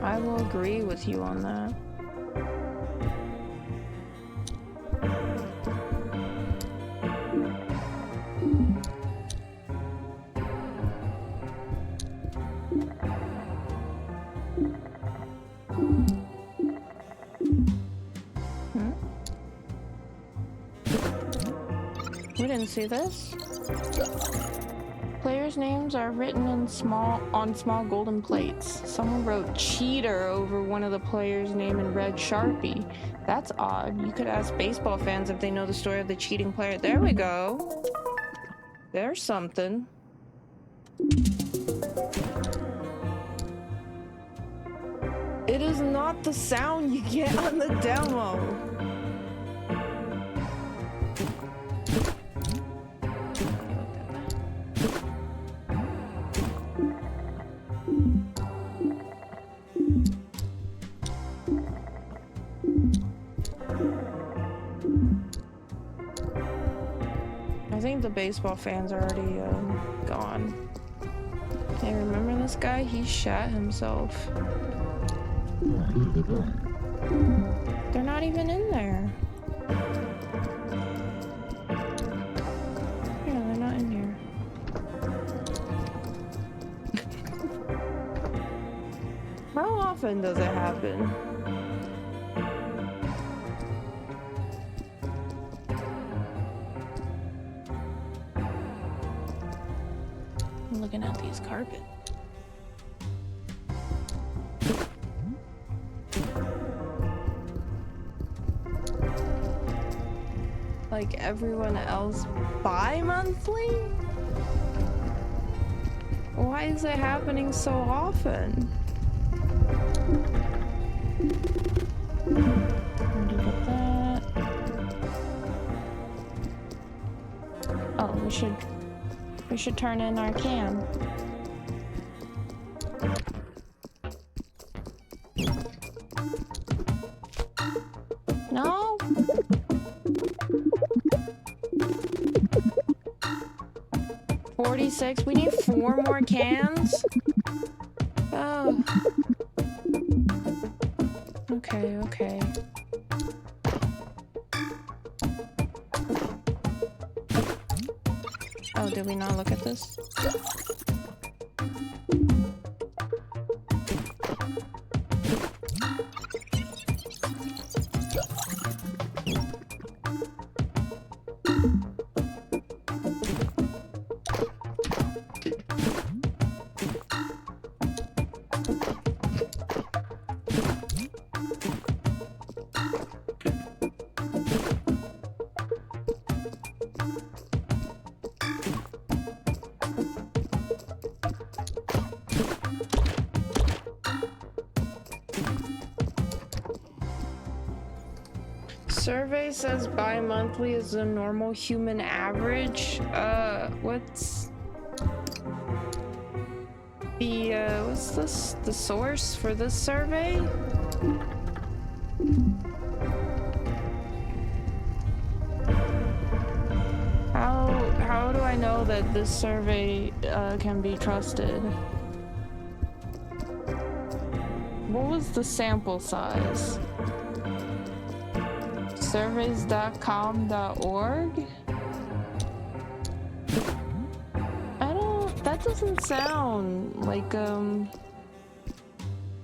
I will agree with you on that. We didn't see this. Players' names are written in small golden plates. Someone wrote cheater over one of the players' name in red Sharpie. That's odd. You could ask baseball fans if they know the story of the cheating player. There we go. There's something. It is not the sound you get on the demo. I think the baseball fans are already gone. Hey, remember this guy? He shot himself. They're not even in there. Yeah, they're not in here. How often often does it happen? I'm looking at these carpets. Like everyone else bi-monthly? Why is it happening so often? Look at that. Oh, we should turn in our can. No? 46. We need 4 more cans? Oh. Okay, okay. Oh, did we not look at this? Survey says bi-monthly is the normal human average. What's this? The source for this survey? How do I know that this survey can be trusted? What was the sample size? Surveys.com.org? That doesn't sound like a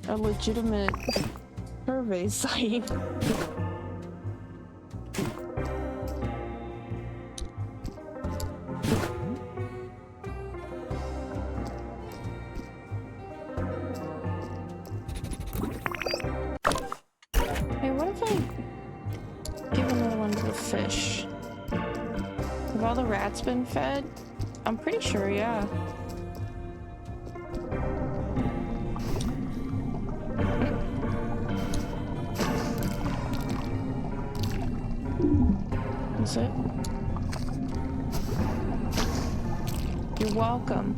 legitimate survey site. Hey, what if I give another one to the fish? Have all the rats been fed? I'm pretty sure, yeah. Is it? You're welcome.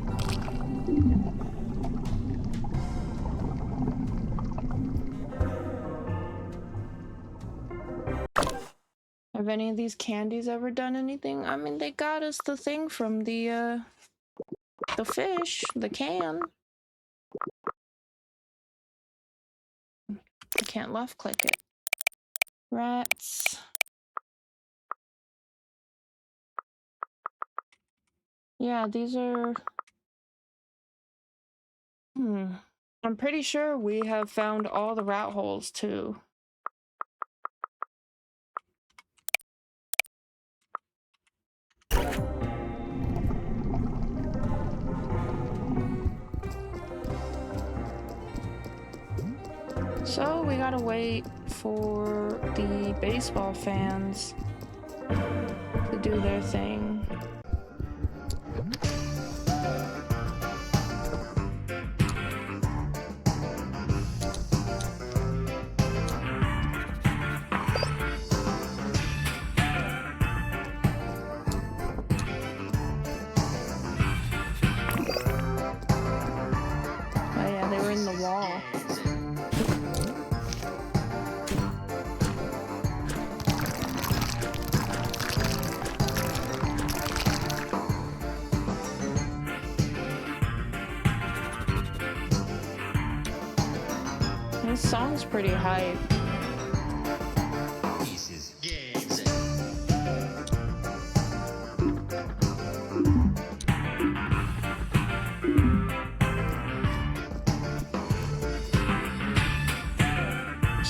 Have any of these candies ever done anything? I mean, they got us the thing from the fish, the can. I can't left click it. Rats. Yeah, these are... I'm pretty sure we have found all the rat holes too. So we gotta wait for the baseball fans to do their thing. Oh yeah, they were in the wall. This song's pretty hype.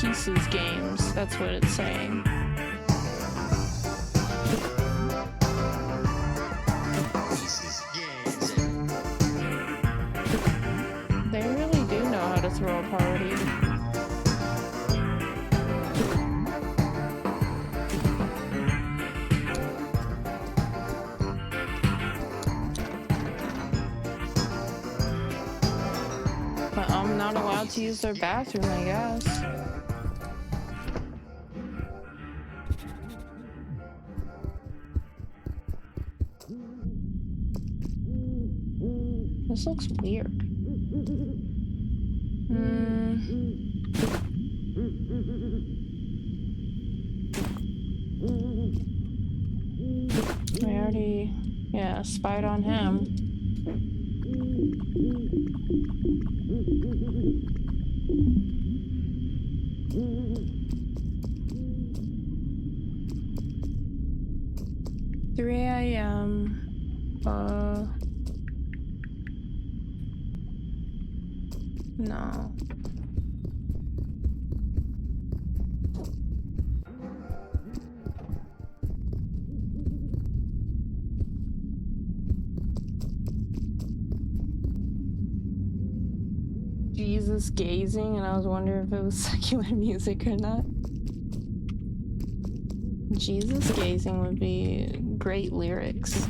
Pieces games. That's what it's saying. They really do know how to throw a party. But I'm not allowed to use their bathroom, I guess. This looks weird. I already, yeah, spied on him. 3 a.m. No. Jesus gazing, and I was wondering if it was secular music or not. Jesus gazing would be great lyrics.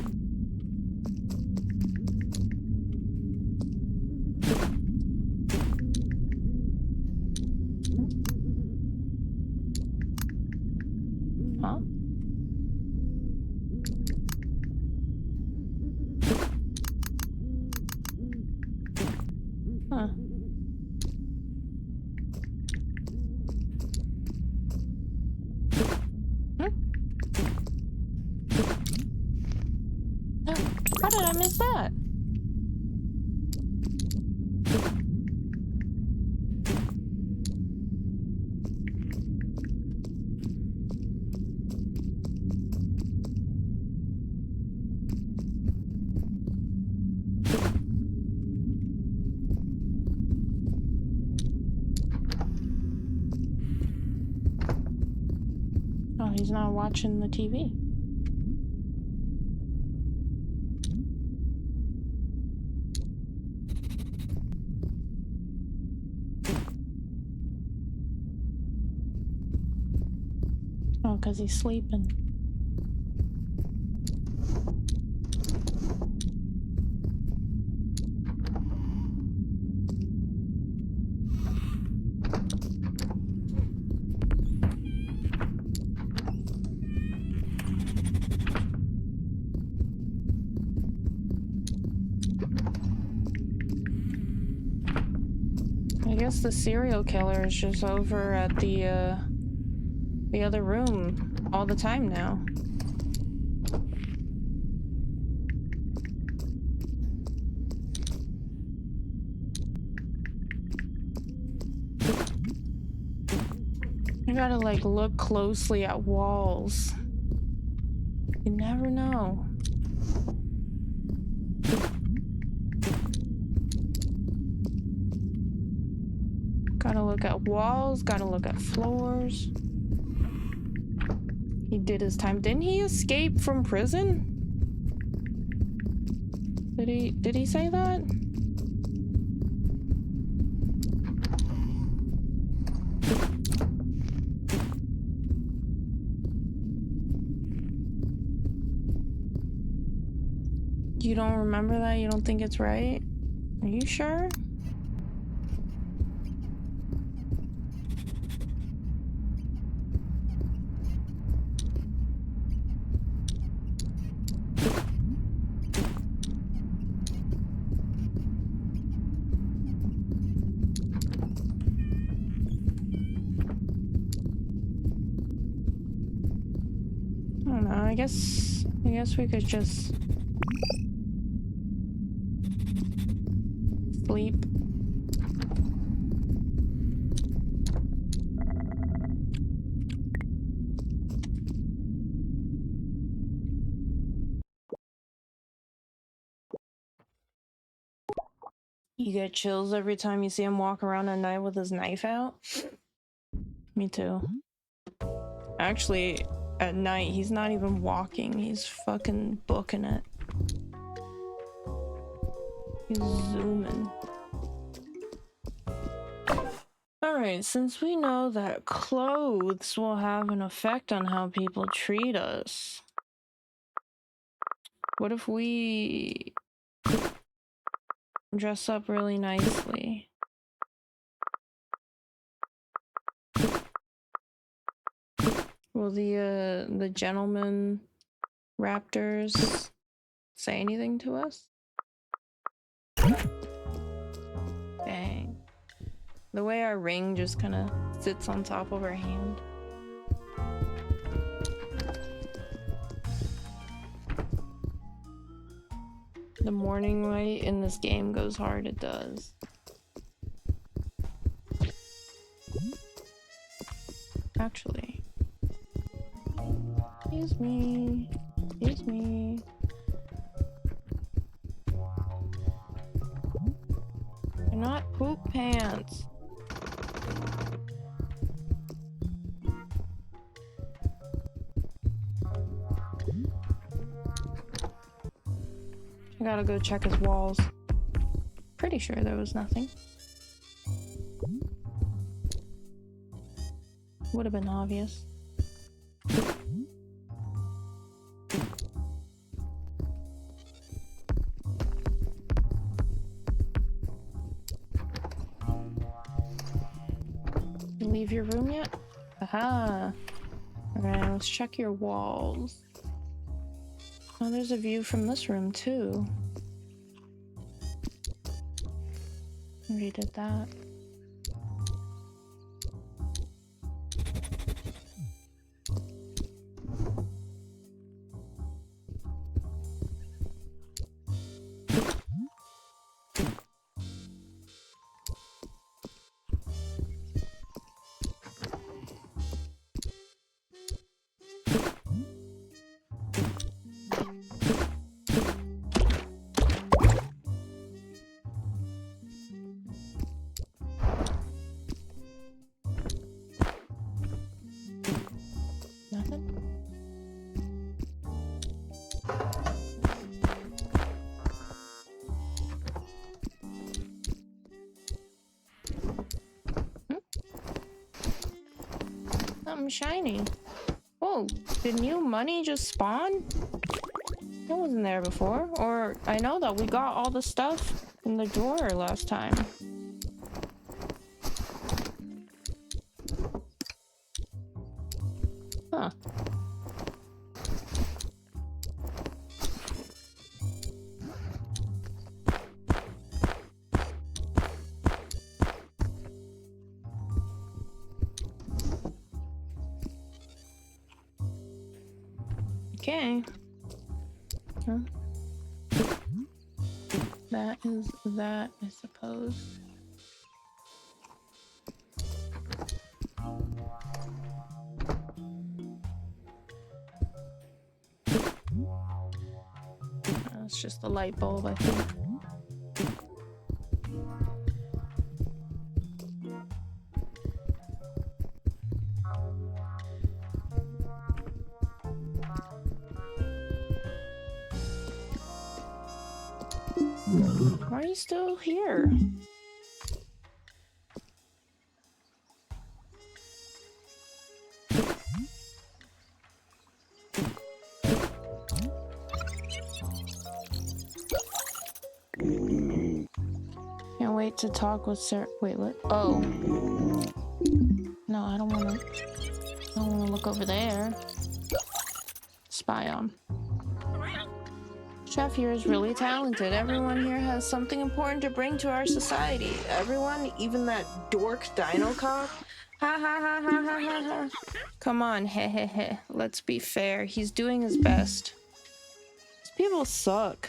Huh? Huh. How did I miss that? Oh, he's not watching the TV. Oh, 'cause he's sleeping. I guess the serial killer is just over at the other room all the time now. I gotta like look closely at walls. You never know. Gotta look at walls, gotta look at floors. He did his time. Didn't he escape from prison? Did he say that? You don't remember that? You don't think it's right? Are you sure? I don't know. I guess we could just sleep. You get chills every time you see him walk around at night with his knife out? Me too. Actually, at night, he's not even walking. He's fucking booking it. He's zooming. Alright, since we know that clothes will have an effect on how people treat us, what if we dress up really nicely? Will the gentleman raptors say anything to us? Dang. The way our ring just kind of sits on top of our hand. The morning light in this game goes hard, it does. Actually. Excuse me. Excuse me. They're not poop pants. I gotta go check his walls. Pretty sure there was nothing. Would have been obvious. You leave your room yet? Aha! Alright, let's check your walls. Oh, there's a view from this room too. Already did that. Something shiny. Oh, did new money just spawn? That wasn't there before. Or I know that we got all the stuff in the drawer last time. Huh. Okay. Huh. That is that, I suppose. It's just a light bulb, I think. Why are you still here? Can't wait to talk with Sir. Wait, what? Oh. No, I don't want to look over there. Spy on. Chef here is really talented. Everyone here has something important to bring to our society. Everyone, even that dork dinocop. Ha ha ha ha ha ha ha. Come on, heh heh heh. Let's be fair. He's doing his best. These people suck.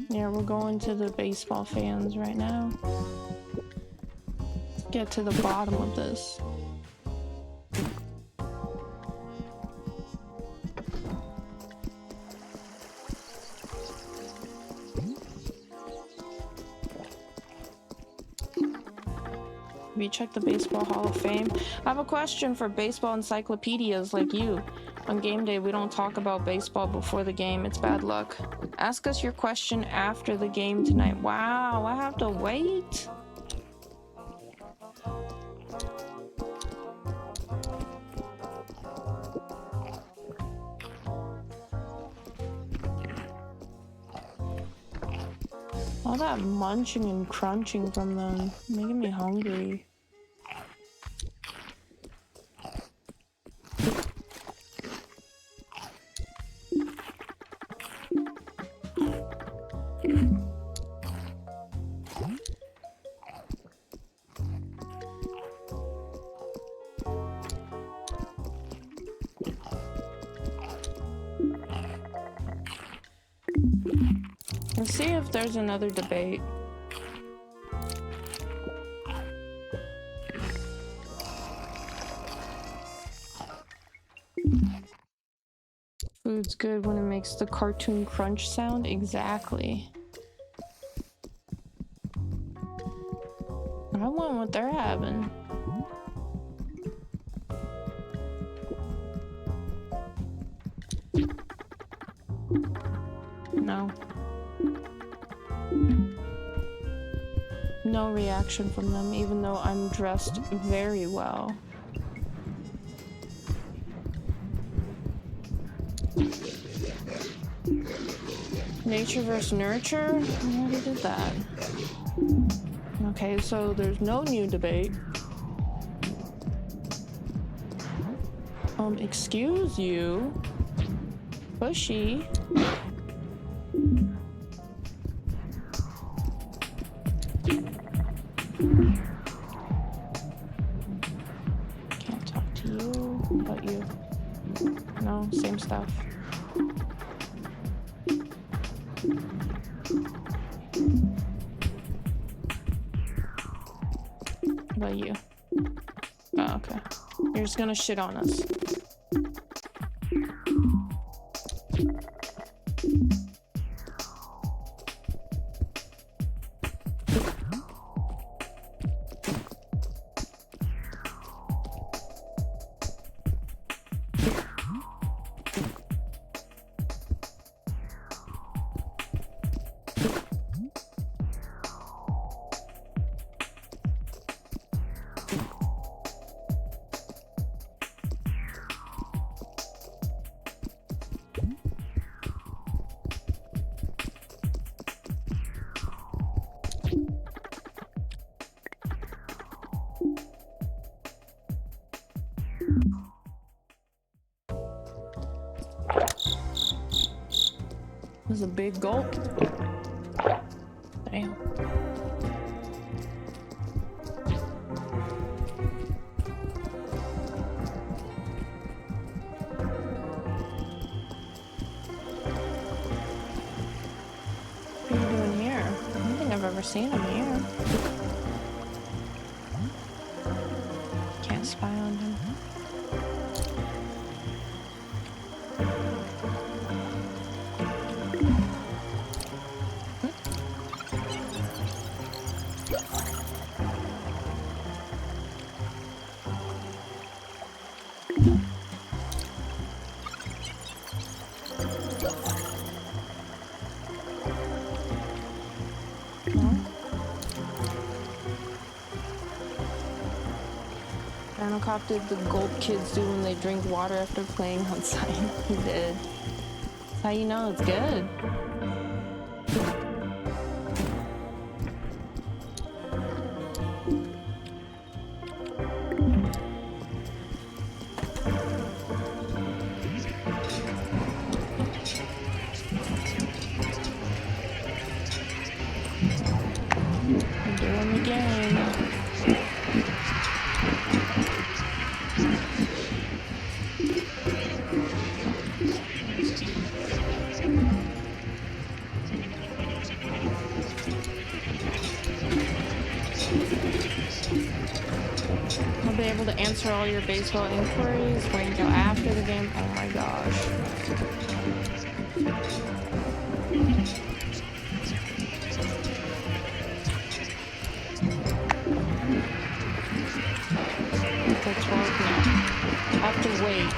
Yeah, we're going to the baseball fans right now. Let's get to the bottom of this. Have you checked the Baseball Hall of Fame? I have a question for baseball encyclopedias like you. On game day, we don't talk about baseball before the game. It's bad luck. Ask us your question after the game tonight. Wow, I have to wait? All that munching and crunching from them, making me hungry. Let's see if there's another debate. Food's good when it makes the cartoon crunch sound. Exactly. I want what they're having. No. No reaction from them, even though I'm dressed very well. Nature versus nurture? I already did that. Okay, so there's no new debate. Excuse you. Bushy. Can't talk to you, but you. No, same stuff. About you. Oh, okay. You're just gonna shit on us. This is a big gulp. Damn. What are you doing here? I don't think I've ever seen him here. Can't spy on him. Dinocop did the gulp kids do when they drink water after playing outside. He did. That's how you know it's good. We're doing the game. I'll be able to answer all your baseball inquiries. Wait until after the game. Oh my gosh. till 12 now. I have to wait.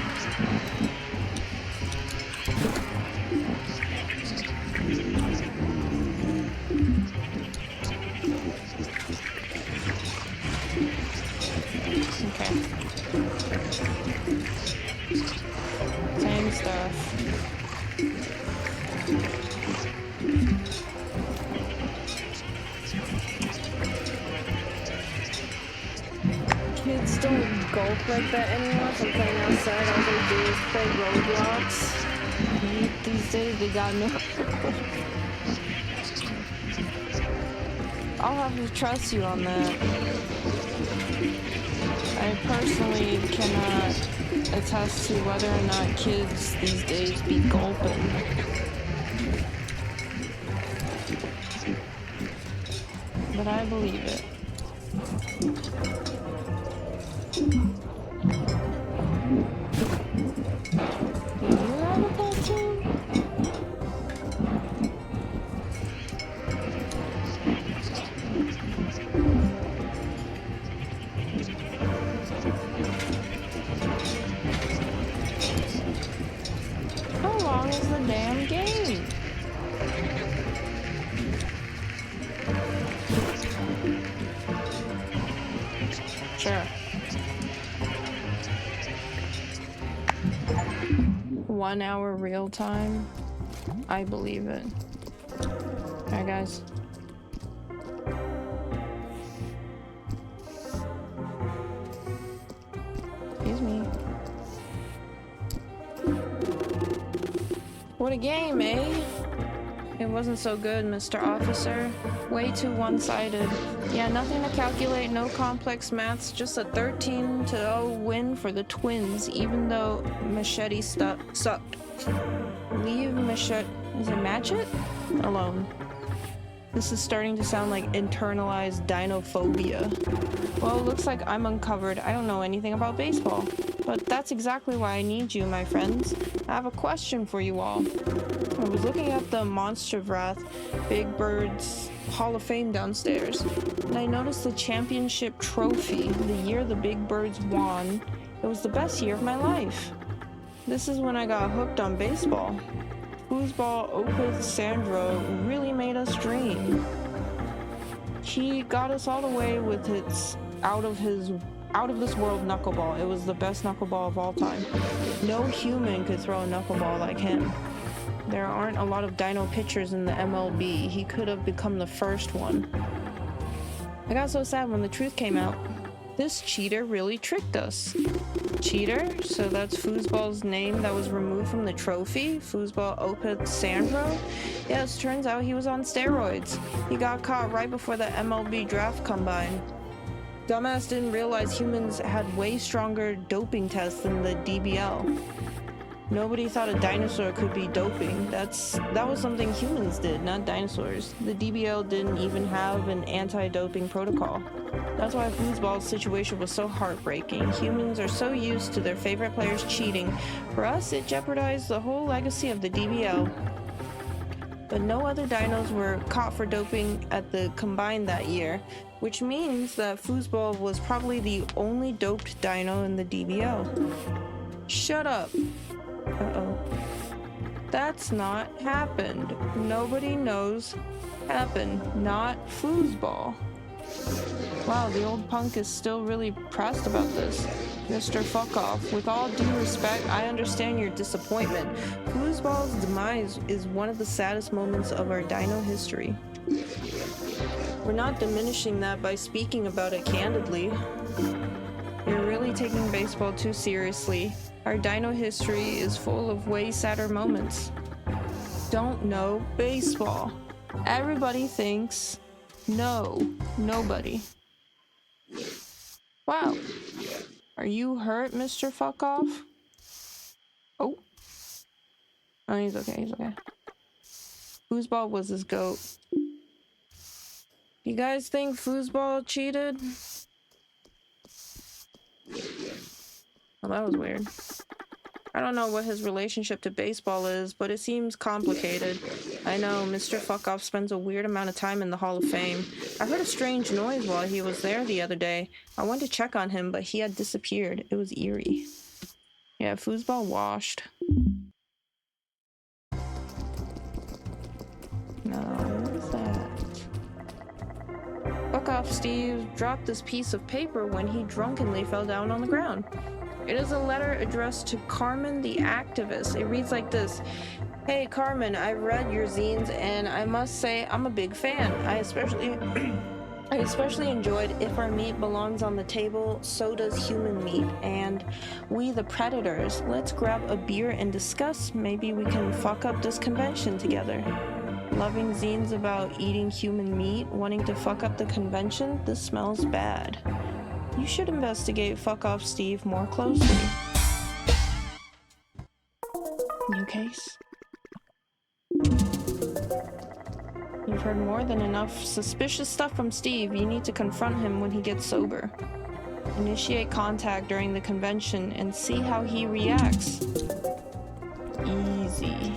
Okay. Same stuff. Kids don't gulp like that anymore from playing outside. All they do is play Roblox. These days they got no... I'll have to trust you on that. I personally cannot attest to whether or not kids these days be gulping. But I believe it. You have a pet too? How long is the damn game? Sure. 1 hour real time? I believe it. Alright, guys. Excuse me. What a game, eh? It wasn't so good, Mr. Officer. Way too one-sided. Yeah, nothing to calculate, no complex maths, just a 13-0 win for the Twins, even though Machete sucked. Leave Machete... is it Matchett? Alone. This is starting to sound like internalized dinophobia. Well, it looks like I'm uncovered. I don't know anything about baseball. But that's exactly why I need you, my friends. I have a question for you all. I was looking at the Monster Wrath Big Bird's Hall of Fame downstairs, and I noticed the championship trophy the year the Big Birds won. It was the best year of my life. This is when I got hooked on baseball. Foosball Opeth Sandro really made us dream. He got us all the way with its out of this world knuckleball. It was the best knuckleball of all time. No human could throw a knuckleball like him. There aren't a lot of dino pitchers in the MLB. He could have become the first one. I got so sad when the truth came out. This cheater really tricked us. Cheater? So that's Foosball's name that was removed from the trophy? Foosball Opeth Sandro? Yes, turns out he was on steroids. He got caught right before the MLB draft combine. Dumbass didn't realize humans had way stronger doping tests than the DBL. Nobody thought a dinosaur could be doping. That was something humans did, not dinosaurs. The DBL didn't even have an anti-doping protocol. That's why Foosball's situation was so heartbreaking. Humans are so used to their favorite players cheating. For us, it jeopardized the whole legacy of the DBL. But no other dinos were caught for doping at the combine that year, which means that Foosball was probably the only doped dino in the DBL. Shut up. Uh-oh. That's not happened. Nobody knows happened. Not Foosball. Wow, the old punk is still really pressed about this. Mr. Fuckoff, with all due respect, I understand your disappointment. Foosball's demise is one of the saddest moments of our dino history. We're not diminishing that by speaking about it candidly. You're really taking baseball too seriously. Our dino history is full of way sadder moments. Don't know baseball. Everybody thinks no, nobody. Wow. Are you hurt, Mr. Fuckoff? Oh. Oh, he's okay, he's okay. Foosball was his goat. You guys think Foosball cheated? Oh, that was weird. I don't know what his relationship to baseball is, but it seems complicated. I know, Mr. Fuckoff spends a weird amount of time in the Hall of Fame. I heard a strange noise while he was there the other day. I went to check on him, but he had disappeared. It was eerie. Yeah, foosball washed. No, what is that? Fuckoff Steve dropped this piece of paper when he drunkenly fell down on the ground. It is a letter addressed to Carmen the activist. It reads like this. Hey Carmen, I read your zines and I must say I'm a big fan. I especially enjoyed If Our Meat Belongs on the Table, So Does Human Meat, and We the Predators. Let's grab a beer and discuss. Maybe we can fuck up this convention together. Loving zines about eating human meat, wanting to fuck up the convention? This smells bad. You should investigate Fuckoff Steve more closely. New case? You've heard more than enough suspicious stuff from Steve. You need to confront him when he gets sober. Initiate contact during the convention and see how he reacts. Easy.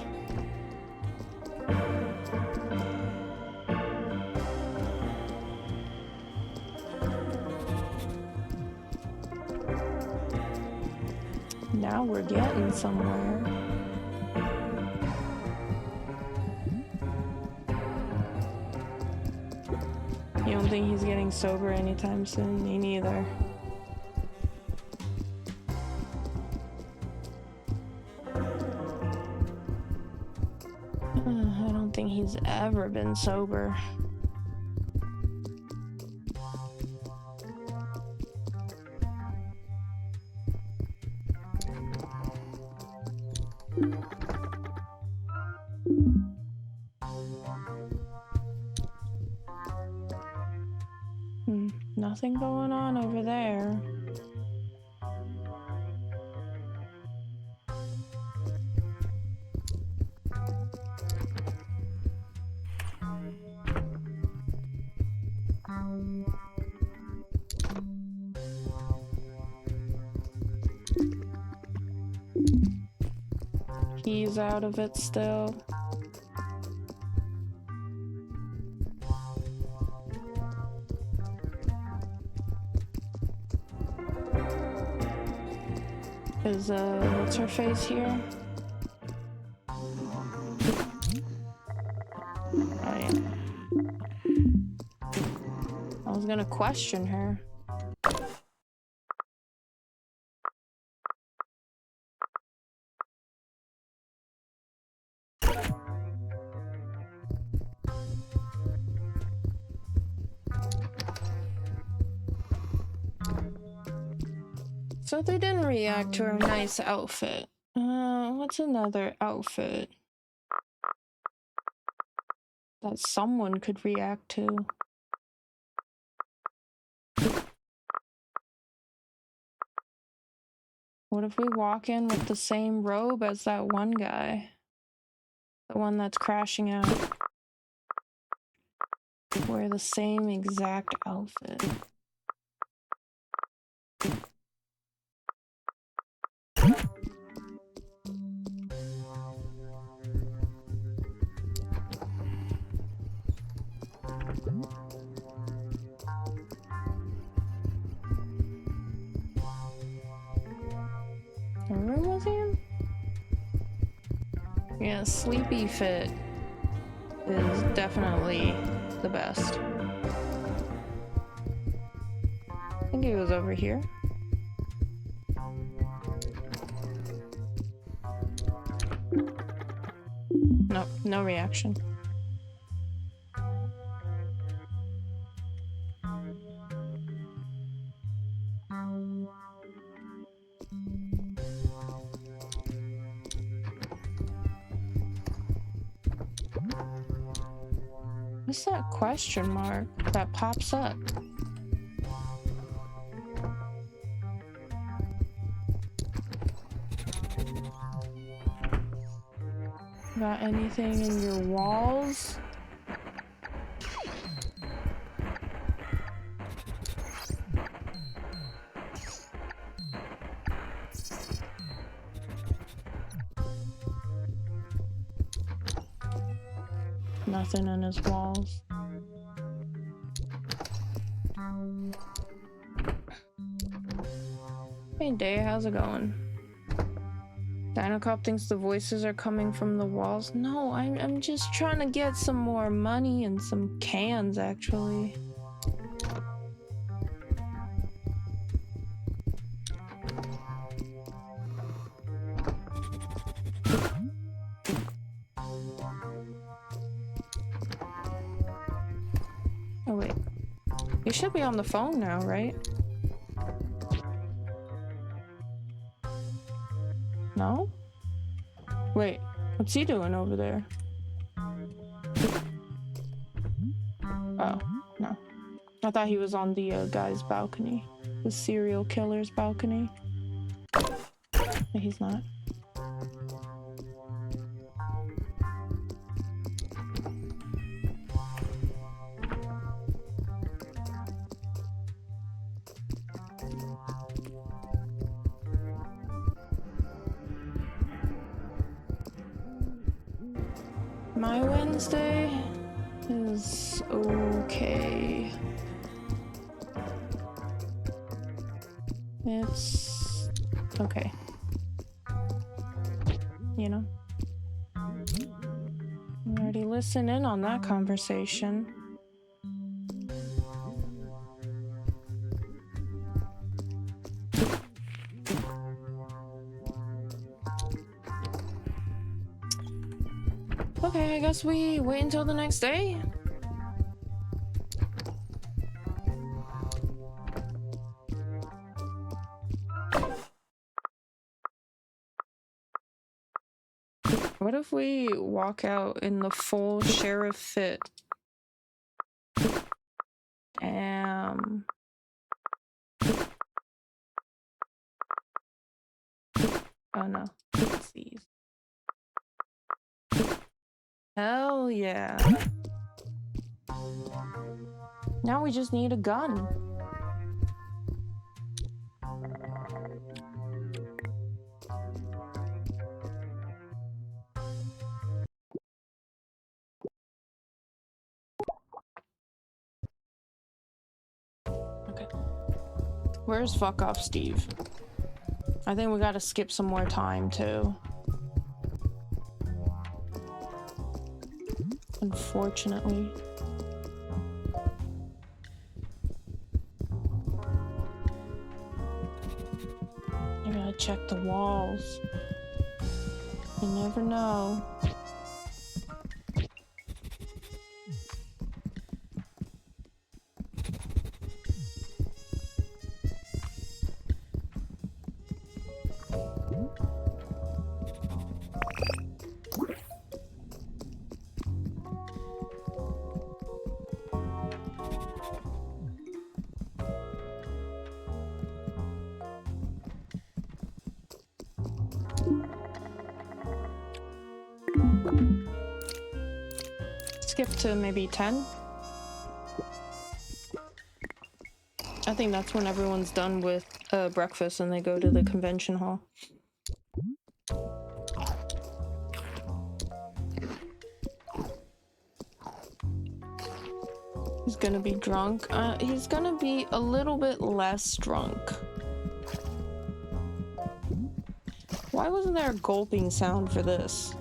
Now we're getting somewhere. You don't think he's getting sober anytime soon? Me neither. I don't think he's ever been sober. Nothing going on over there. He's out of it still. Is, what's her face here? Oh, yeah. I was gonna question her. So they didn't react to her nice outfit. What's another outfit that someone could react to? What if we walk in with the same robe as that one guy? The one that's crashing out. Wear the same exact outfit. What room was he in? Yeah, sleepy fit is definitely the best. I think he was over here. Nope, no reaction. What's that question mark that pops up? Got anything in your walls? Nothing in his walls. Hey Day, how's it going? Dinocop thinks the voices are coming from the walls. No, I'm just trying to get some more money and some cans, actually. Oh wait, you should be on the phone now, right? No? Wait, what's he doing over there? Oh, no. I thought he was on the guy's balcony. The serial killer's balcony. But he's not. My Wednesday is okay. It's okay. You know? You already listened in on that conversation. Okay, I guess we wait until the next day. What if we walk out in the full sheriff fit? Damn. Oh no. Let's see. Hell yeah. Now we just need a gun. Okay. Where's fuck off Steve? I think we gotta skip some more time too. Unfortunately. I gotta check the walls. You never know. Skip to maybe 10. I think that's when everyone's done with breakfast and they go to the convention hall. He's gonna be drunk. He's gonna be a little bit less drunk. Why wasn't there a gulping sound for this?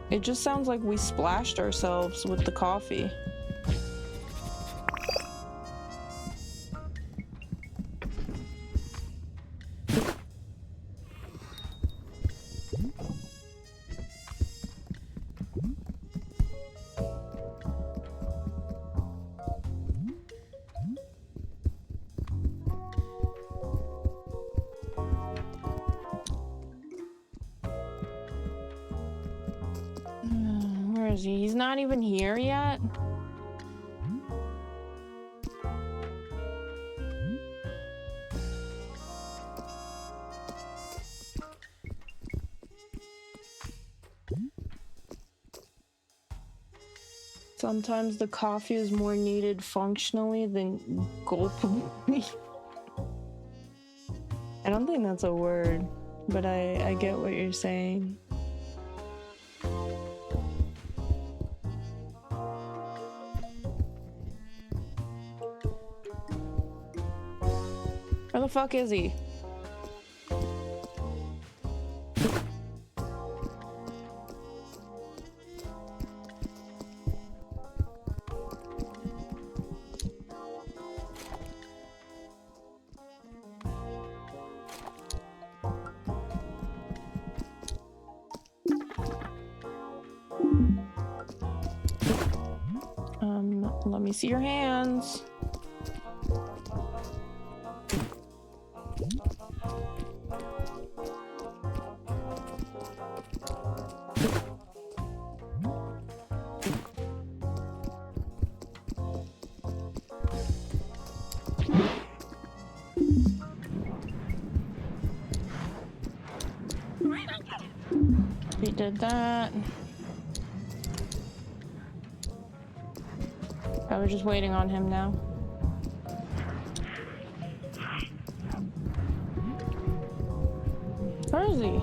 It just sounds like we splashed ourselves with the coffee. Where is he? He's not even here yet? Sometimes the coffee is more needed functionally than gulpably. I don't think that's a word, but I get what you're saying. the fuck is he? Let me see your hands. We did that. I was just waiting on him now. Where is he?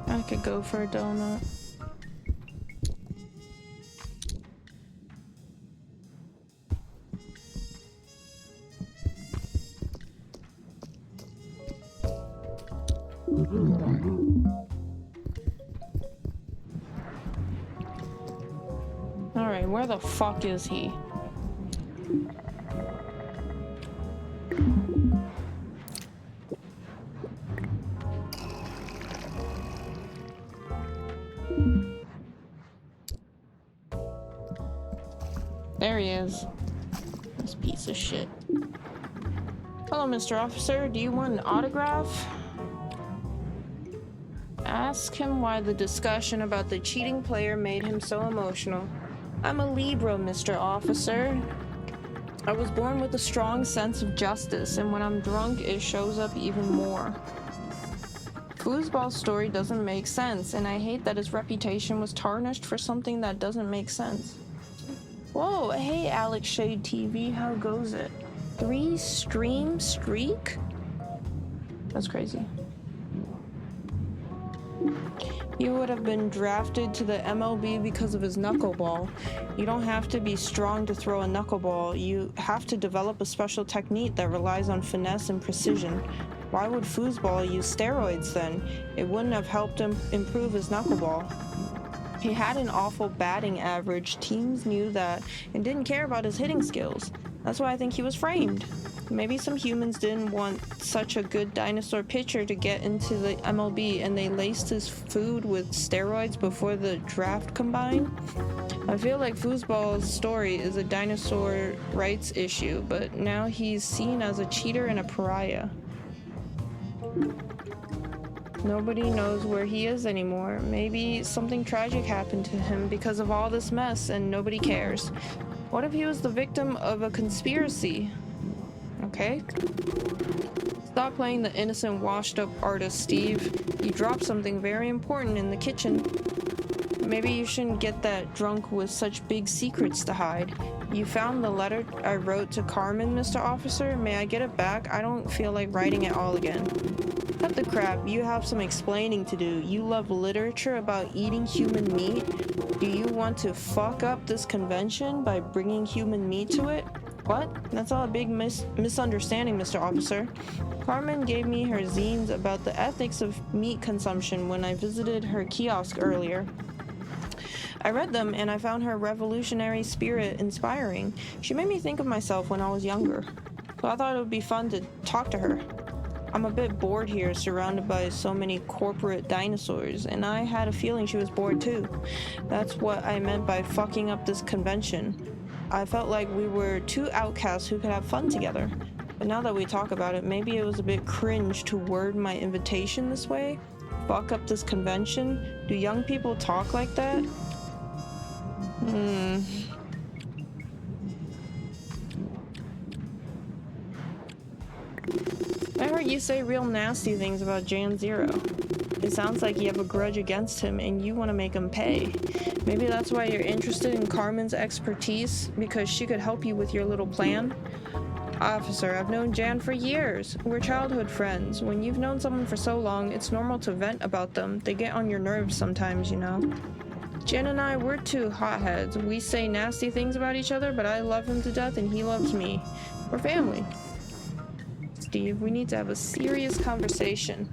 I could go for a donut. Alright, where the fuck is he? There he is. This piece of shit. Hello, Mr. Officer. Do you want an autograph? Ask him why the discussion about the cheating player made him so emotional. I'm a Libra, Mr. Officer. I was born with a strong sense of justice, and when I'm drunk, it shows up even more. Foosball's story doesn't make sense, and I hate that his reputation was tarnished for something that doesn't make sense. Whoa, hey Alex Shade TV, how goes it? 3 stream streak? That's crazy. He would have been drafted to the MLB because of his knuckleball. You don't have to be strong to throw a knuckleball. You have to develop a special technique that relies on finesse and precision. Why would foosball use steroids then? It wouldn't have helped him improve his knuckleball. He had an awful batting average. Teams knew that and didn't care about his hitting skills. That's why I think he was framed. Maybe some humans didn't want such a good dinosaur pitcher to get into the MLB and they laced his food with steroids before the draft combine. I feel like foosball's story is a dinosaur rights issue, but now he's seen as a cheater and a pariah. Nobody knows where he is anymore. Maybe something tragic happened to him because of all this mess and nobody cares. What if he was the victim of a conspiracy? Okay. Stop playing the innocent washed-up artist, Steve. You dropped something very important in the kitchen. Maybe you shouldn't get that drunk with such big secrets to hide. You found the letter I wrote to Carmen, Mr. Officer? May I get it back? I don't feel like writing it all again. Cut the crap. You have some explaining to do. You love literature about eating human meat? Do you want to fuck up this convention by bringing human meat to it? What? That's all a big misunderstanding, Mr. Officer. Carmen gave me her zines about the ethics of meat consumption when I visited her kiosk earlier. I read them and I found her revolutionary spirit inspiring. She made me think of myself when I was younger. So I thought it would be fun to talk to her. I'm a bit bored here, surrounded by so many corporate dinosaurs, and I had a feeling she was bored too. That's what I meant by fucking up this convention. I felt like we were two outcasts who could have fun together. But now that we talk about it, maybe it was a bit cringe to word my invitation this way. Fuck up this convention? Do young people talk like that? I heard you say real nasty things about Jan Zero. It sounds like you have a grudge against him and you want to make him pay. Maybe that's why you're interested in Carmen's expertise, because she could help you with your little plan. Officer, I've known Jan for years. We're childhood friends. When you've known someone for so long, it's normal to vent about them. They get on your nerves sometimes, you know. Jan and I, we're two hotheads. We say nasty things about each other, but I love him to death and he loves me. We're family. Steve, we need to have a serious conversation.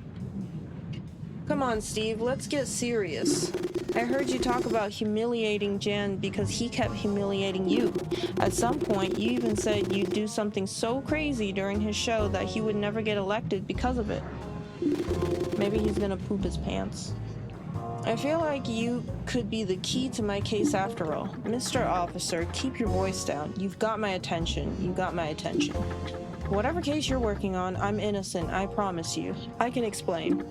Come on, Steve, let's get serious. I heard you talk about humiliating Jan because he kept humiliating you. At some point, you even said you'd do something so crazy during his show that he would never get elected because of it. Maybe he's gonna poop his pants. I feel like you could be the key to my case after all. Mr. Officer, keep your voice down. You've got my attention. You got my attention. Whatever case you're working on, I'm innocent, I promise you. I can explain.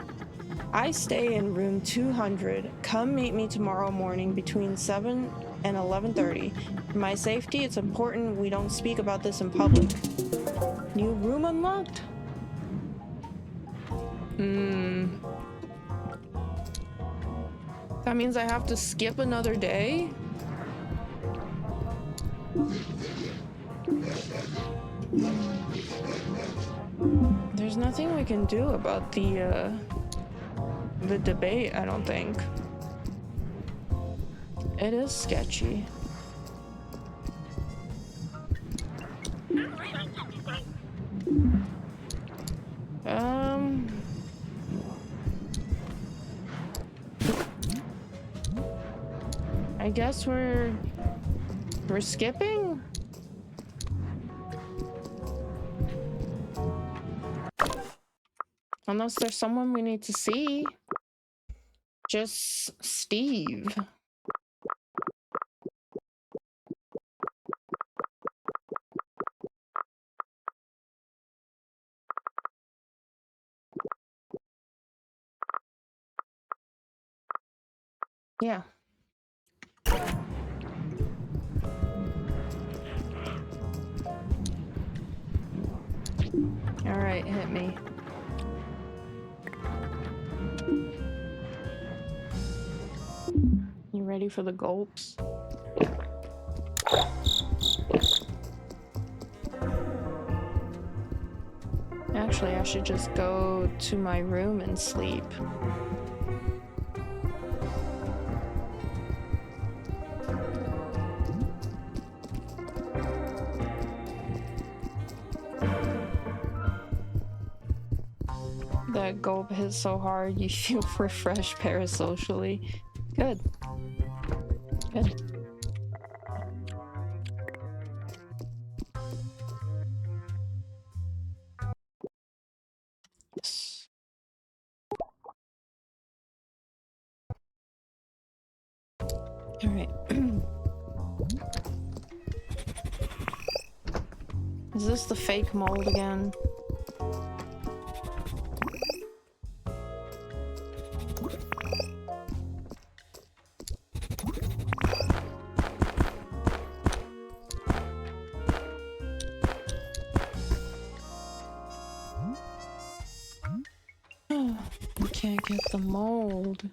I stay in room 200. Come meet me tomorrow morning between 7 and 11:30. For my safety, it's important we don't speak about this in public. New room unlocked? That means I have to skip another day? There's nothing we can do about the debate, I don't think. It is sketchy. I guess we're skipping? Unless there's someone we need to see. Just Steve. Yeah. All right, hit me. You ready for the gulps? Actually, I should just go to my room and sleep. That gulp hits so hard, you feel refreshed parasocially. Good. Good. Yes. All right. Is this the fake mold again? I can't get the mold.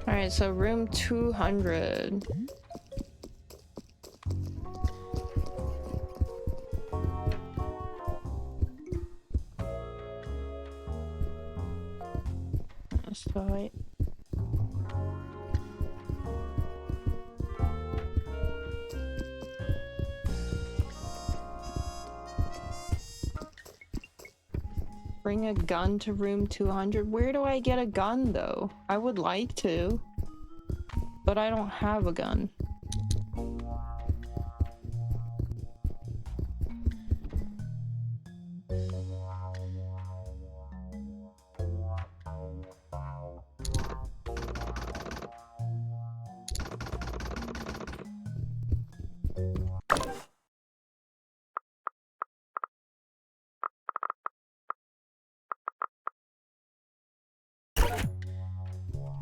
Alright, so room 200. Let's wait. Bring a gun to room 200? Where do I get a gun, though? I would like to, but I don't have a gun.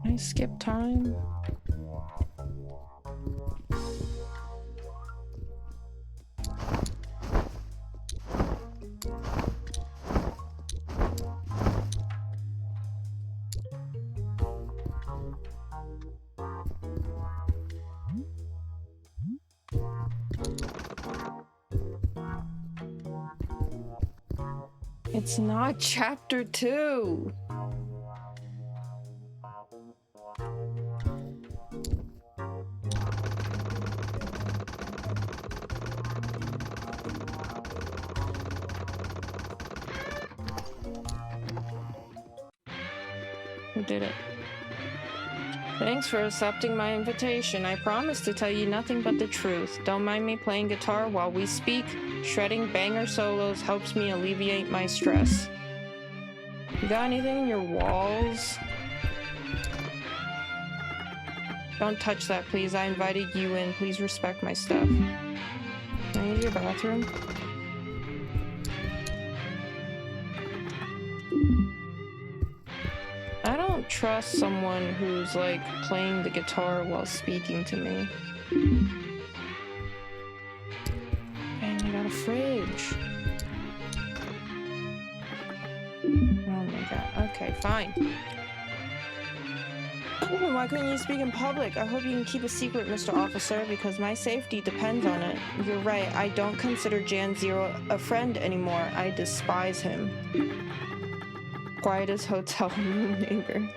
Can I skip time? It's not chapter 2. Who did it? Thanks for accepting my invitation. I promise to tell you nothing but the truth. Don't mind me playing guitar while we speak. Shredding banger solos helps me alleviate my stress. You got anything in your walls? Don't touch that, please. I invited you in. Please respect my stuff. Can I use your bathroom? I don't trust someone who's like playing the guitar while speaking to me. And I got a fridge. Oh my god. Okay, fine. Why couldn't you speak in public? I hope you can keep a secret, Mr. Officer, because my safety depends on it. You're right, I don't consider Jan Zero a friend anymore. I despise him. Quietest hotel room neighbor.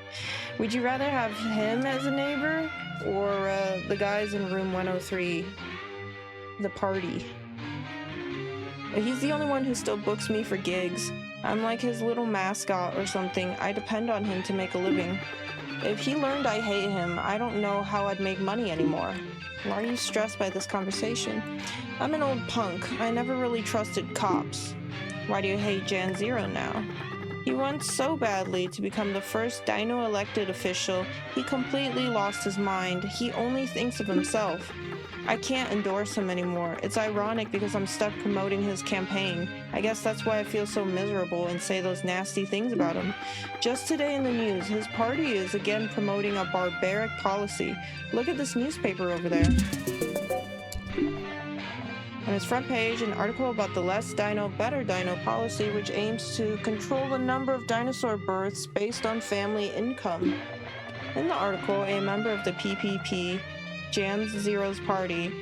Would you rather have him as a neighbor or the guys in room 103? The party. He's the only one who still books me for gigs. I'm like his little mascot or something. I depend on him to make a living. If he learned I hate him, I don't know how I'd make money anymore. Why are you stressed by this conversation? I'm an old punk. I never really trusted cops. Why do you hate Jan Zero now? He wants so badly to become the first Dino elected official, he completely lost his mind. He only thinks of himself. I can't endorse him anymore. It's ironic because I'm stuck promoting his campaign. I guess that's why I feel so miserable and say those nasty things about him. Just today in the news, his party is again promoting a barbaric policy. Look at this newspaper over there. On its front page, an article about the Less Dino, Better Dino policy, which aims to control the number of dinosaur births based on family income. In the article, a member of the PPP, Jan Zero's party,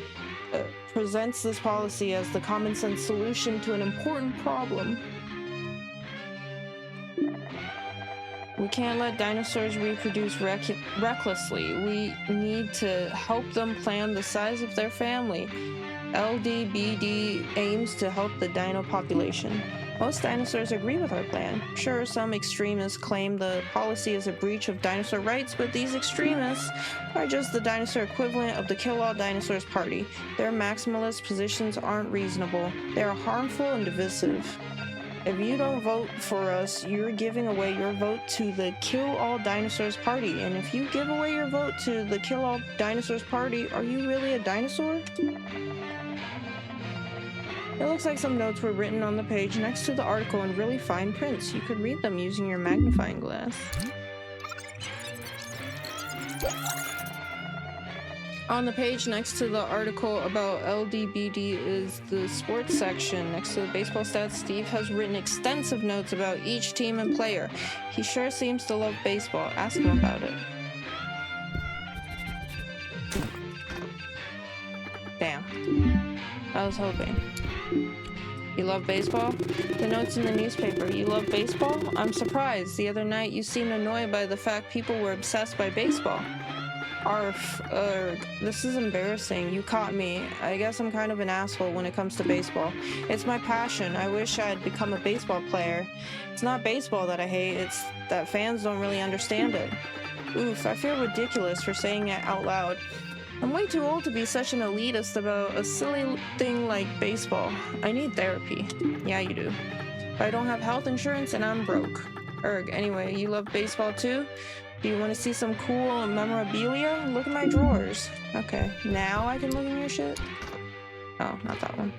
presents this policy as the common sense solution to an important problem. We can't let dinosaurs reproduce recklessly. We need to help them plan the size of their family. LDBD aims to help the dino population. Most dinosaurs agree with our plan. Sure, some extremists claim the policy is a breach of dinosaur rights, but these extremists are just the dinosaur equivalent of the Kill All Dinosaurs party. Their maximalist positions aren't reasonable. They are harmful and divisive. If you don't vote for us, you're giving away your vote to the Kill All Dinosaurs party. And if you give away your vote to the Kill All Dinosaurs party, are you really a dinosaur? It looks like some notes were written on the page next to the article in really fine prints. You could read them using your magnifying glass. On the page next to the article about LDBD is the sports section. Next to the baseball stats, Steve has written extensive notes about each team and player. He sure seems to love baseball. Ask him about it. Damn. I was hoping. You love baseball? The notes in the newspaper. You love baseball? I'm surprised. The other night you seemed annoyed by the fact people were obsessed by baseball. Arf, this is embarrassing. You caught me. I guess I'm kind of an asshole when it comes to baseball. It's my passion. I wish I'd become a baseball player. It's not baseball that I hate, it's that fans don't really understand it. Oof, I feel ridiculous for saying it out loud. I'm way too old to be such an elitist about a silly thing like baseball. I need therapy. Yeah, you do. I don't have health insurance and I'm broke. Anyway, you love baseball too? Do you want to see some cool memorabilia? Look at my drawers. Okay, now I can look in your shit? Oh, not that one.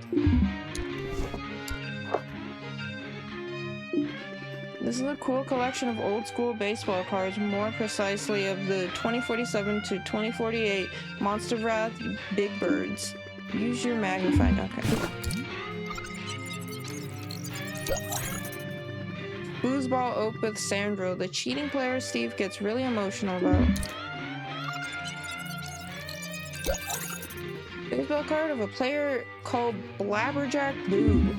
This is a cool collection of old school baseball cards, more precisely of the 2047 to 2048 Monster Wrath Big Birds. Use your magnifying, okay. Foosball Opeth Sandro, the cheating player Steve gets really emotional about. Baseball baseball card of a player called Blabberjack Boo.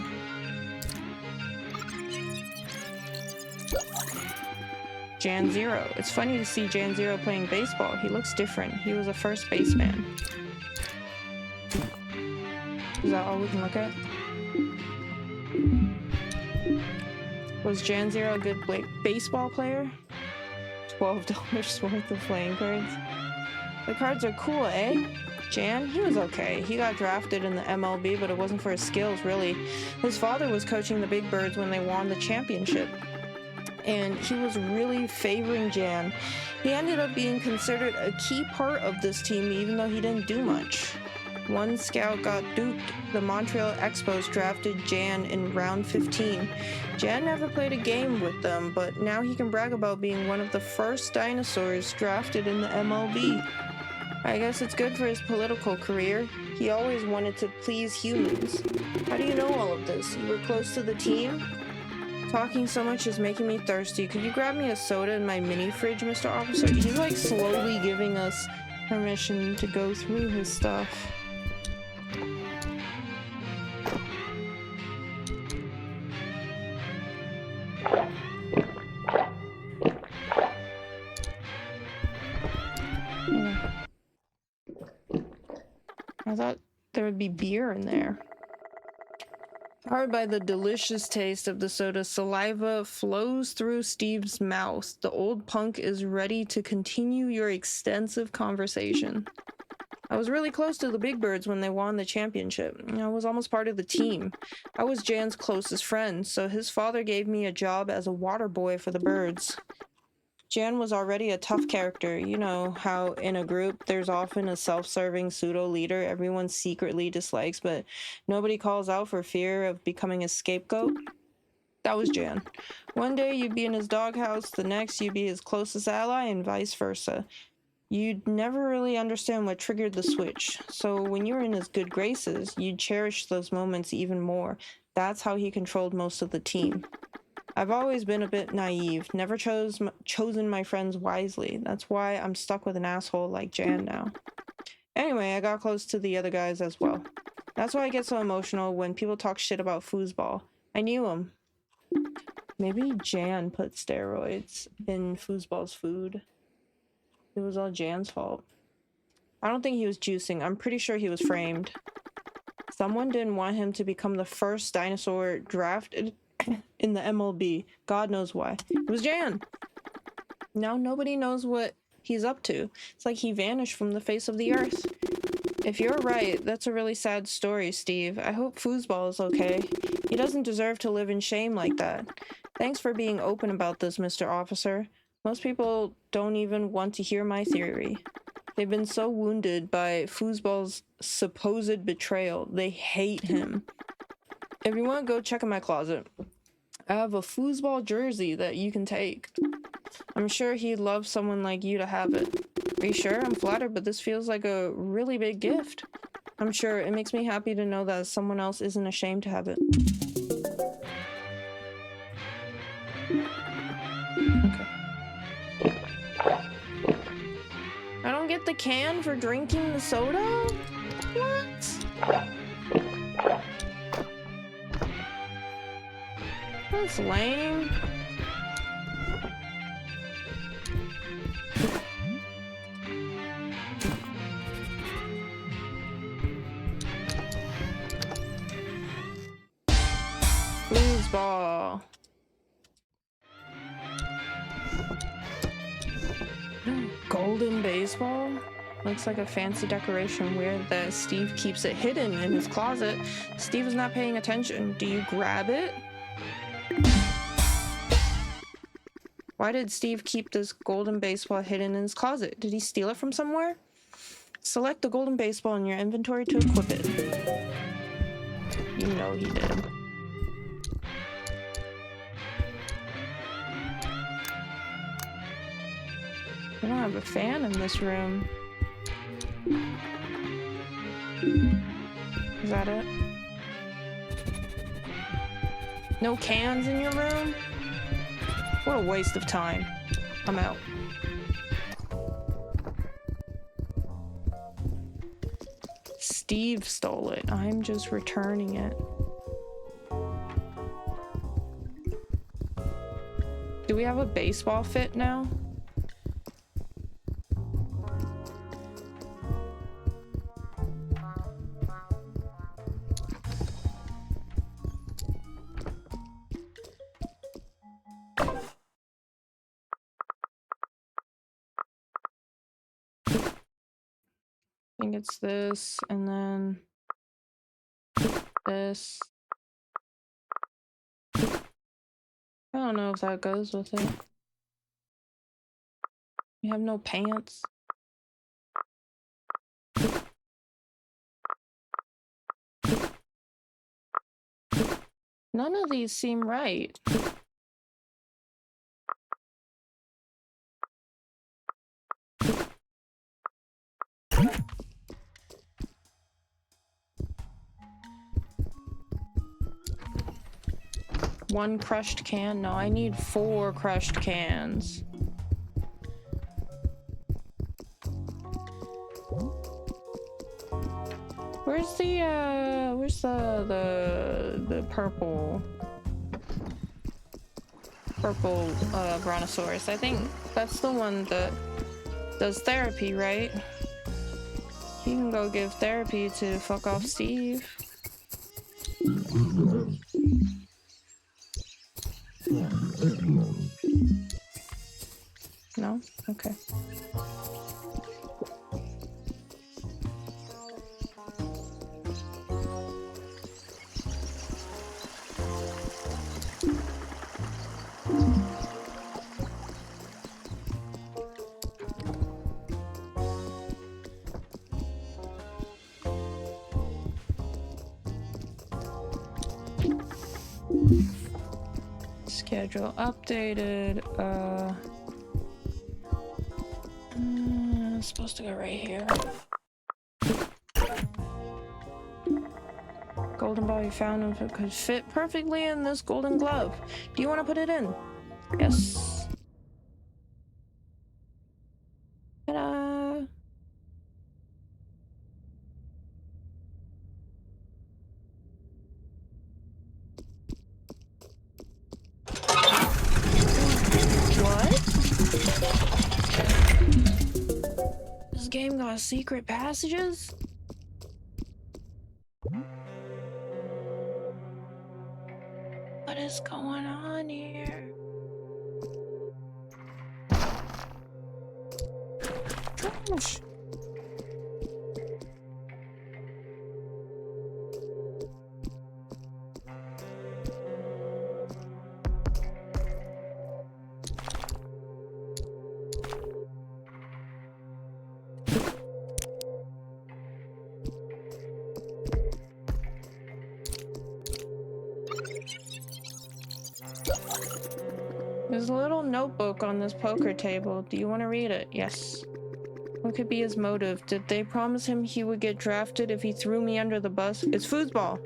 Jan Zero. It's funny to see Jan Zero playing baseball. He looks different. He was a first baseman. Is that all we can look at? Was Jan Zero a good baseball player? $12 worth of playing cards. The cards are cool, eh? Jan, he was okay. He got drafted in the MLB, but it wasn't for his skills, really. His father was coaching the Big Birds when they won the championship, and he was really favoring Jan. He ended up being considered a key part of this team, even though he didn't do much. One scout got duped. The Montreal Expos drafted Jan in round 15. Jan never played a game with them, but now he can brag about being one of the first dinosaurs drafted in the MLB. I guess it's good for his political career. He always wanted to please humans. How do you know all of this? You were close to the team? Talking so much is making me thirsty. Could you grab me a soda in my mini fridge, Mr. Officer? He's like slowly giving us permission to go through his stuff. I thought there would be beer in there. Powered by the delicious taste of the soda, saliva flows through Steve's mouth. The old punk is ready to continue your extensive conversation. I was really close to the Big Birds when they won the championship. I was almost part of the team. I was Jan's closest friend, so his father gave me a job as a water boy for the Birds. Jan was already a tough character. You know how in a group there's often a self-serving pseudo-leader everyone secretly dislikes, but nobody calls out for fear of becoming a scapegoat? That was Jan. One day you'd be in his doghouse, the next you'd be his closest ally, and vice versa. You'd never really understand what triggered the switch, so when you were in his good graces, you'd cherish those moments even more. That's how he controlled most of the team. I've always been a bit naive, never chosen my friends wisely. That's why I'm stuck with an asshole like Jan now. Anyway, I got close to the other guys as well. That's why I get so emotional when people talk shit about foosball. I knew him. Maybe Jan put steroids in foosball's food. It was all Jan's fault. I don't think he was juicing. I'm pretty sure he was framed. Someone didn't want him to become the first dinosaur drafted in the MLB. God knows why. It was Jan. Now nobody knows what he's up to. It's like he vanished from the face of the earth. If you're right, that's a really sad story, Steve. I hope foosball is okay. He doesn't deserve to live in shame like that. Thanks for being open about this, Mr. Officer. Most people don't even want to hear my theory. They've been so wounded by foosball's supposed betrayal. They hate him. If you want to go check in my closet, I have a foosball jersey that you can take. I'm sure he'd love someone like you to have it. Are you sure? I'm flattered, but this feels like a really big gift. I'm sure it makes me happy to know that someone else isn't ashamed to have it. Okay. I don't get the can for drinking the soda? What? That's lame. Foosball. Golden baseball? Looks like a fancy decoration. Weird that Steve keeps it hidden in his closet. Steve is not paying attention. Do you grab it? Why did Steve keep this golden baseball hidden in his closet? Did he steal it from somewhere? Select the golden baseball in your inventory to equip it. You know he did. We don't have a fan in this room. Is that it? No cans in your room? What a waste of time. I'm out. Steve stole it. I'm just returning it. Do we have a baseball fit now? I think it's this, and then this. I don't know if that goes with it. We have no pants. None of these seem right. One crushed can? No, I need 4 crushed cans. Where's the purple brontosaurus? I think that's the one that does therapy, right? You can go give therapy to fuck off Steve. No? Okay. Schedule updated. It's supposed to go right here. Golden ball you found if it could fit perfectly in this golden glove. Do you want to put it in? Yes. Ta-da! This game got secret passages? What is going on here? Gosh. There's a little notebook on this poker table. Do you want to read it? Yes. What could be his motive? Did they promise him he would get drafted if he threw me under the bus? It's foosball.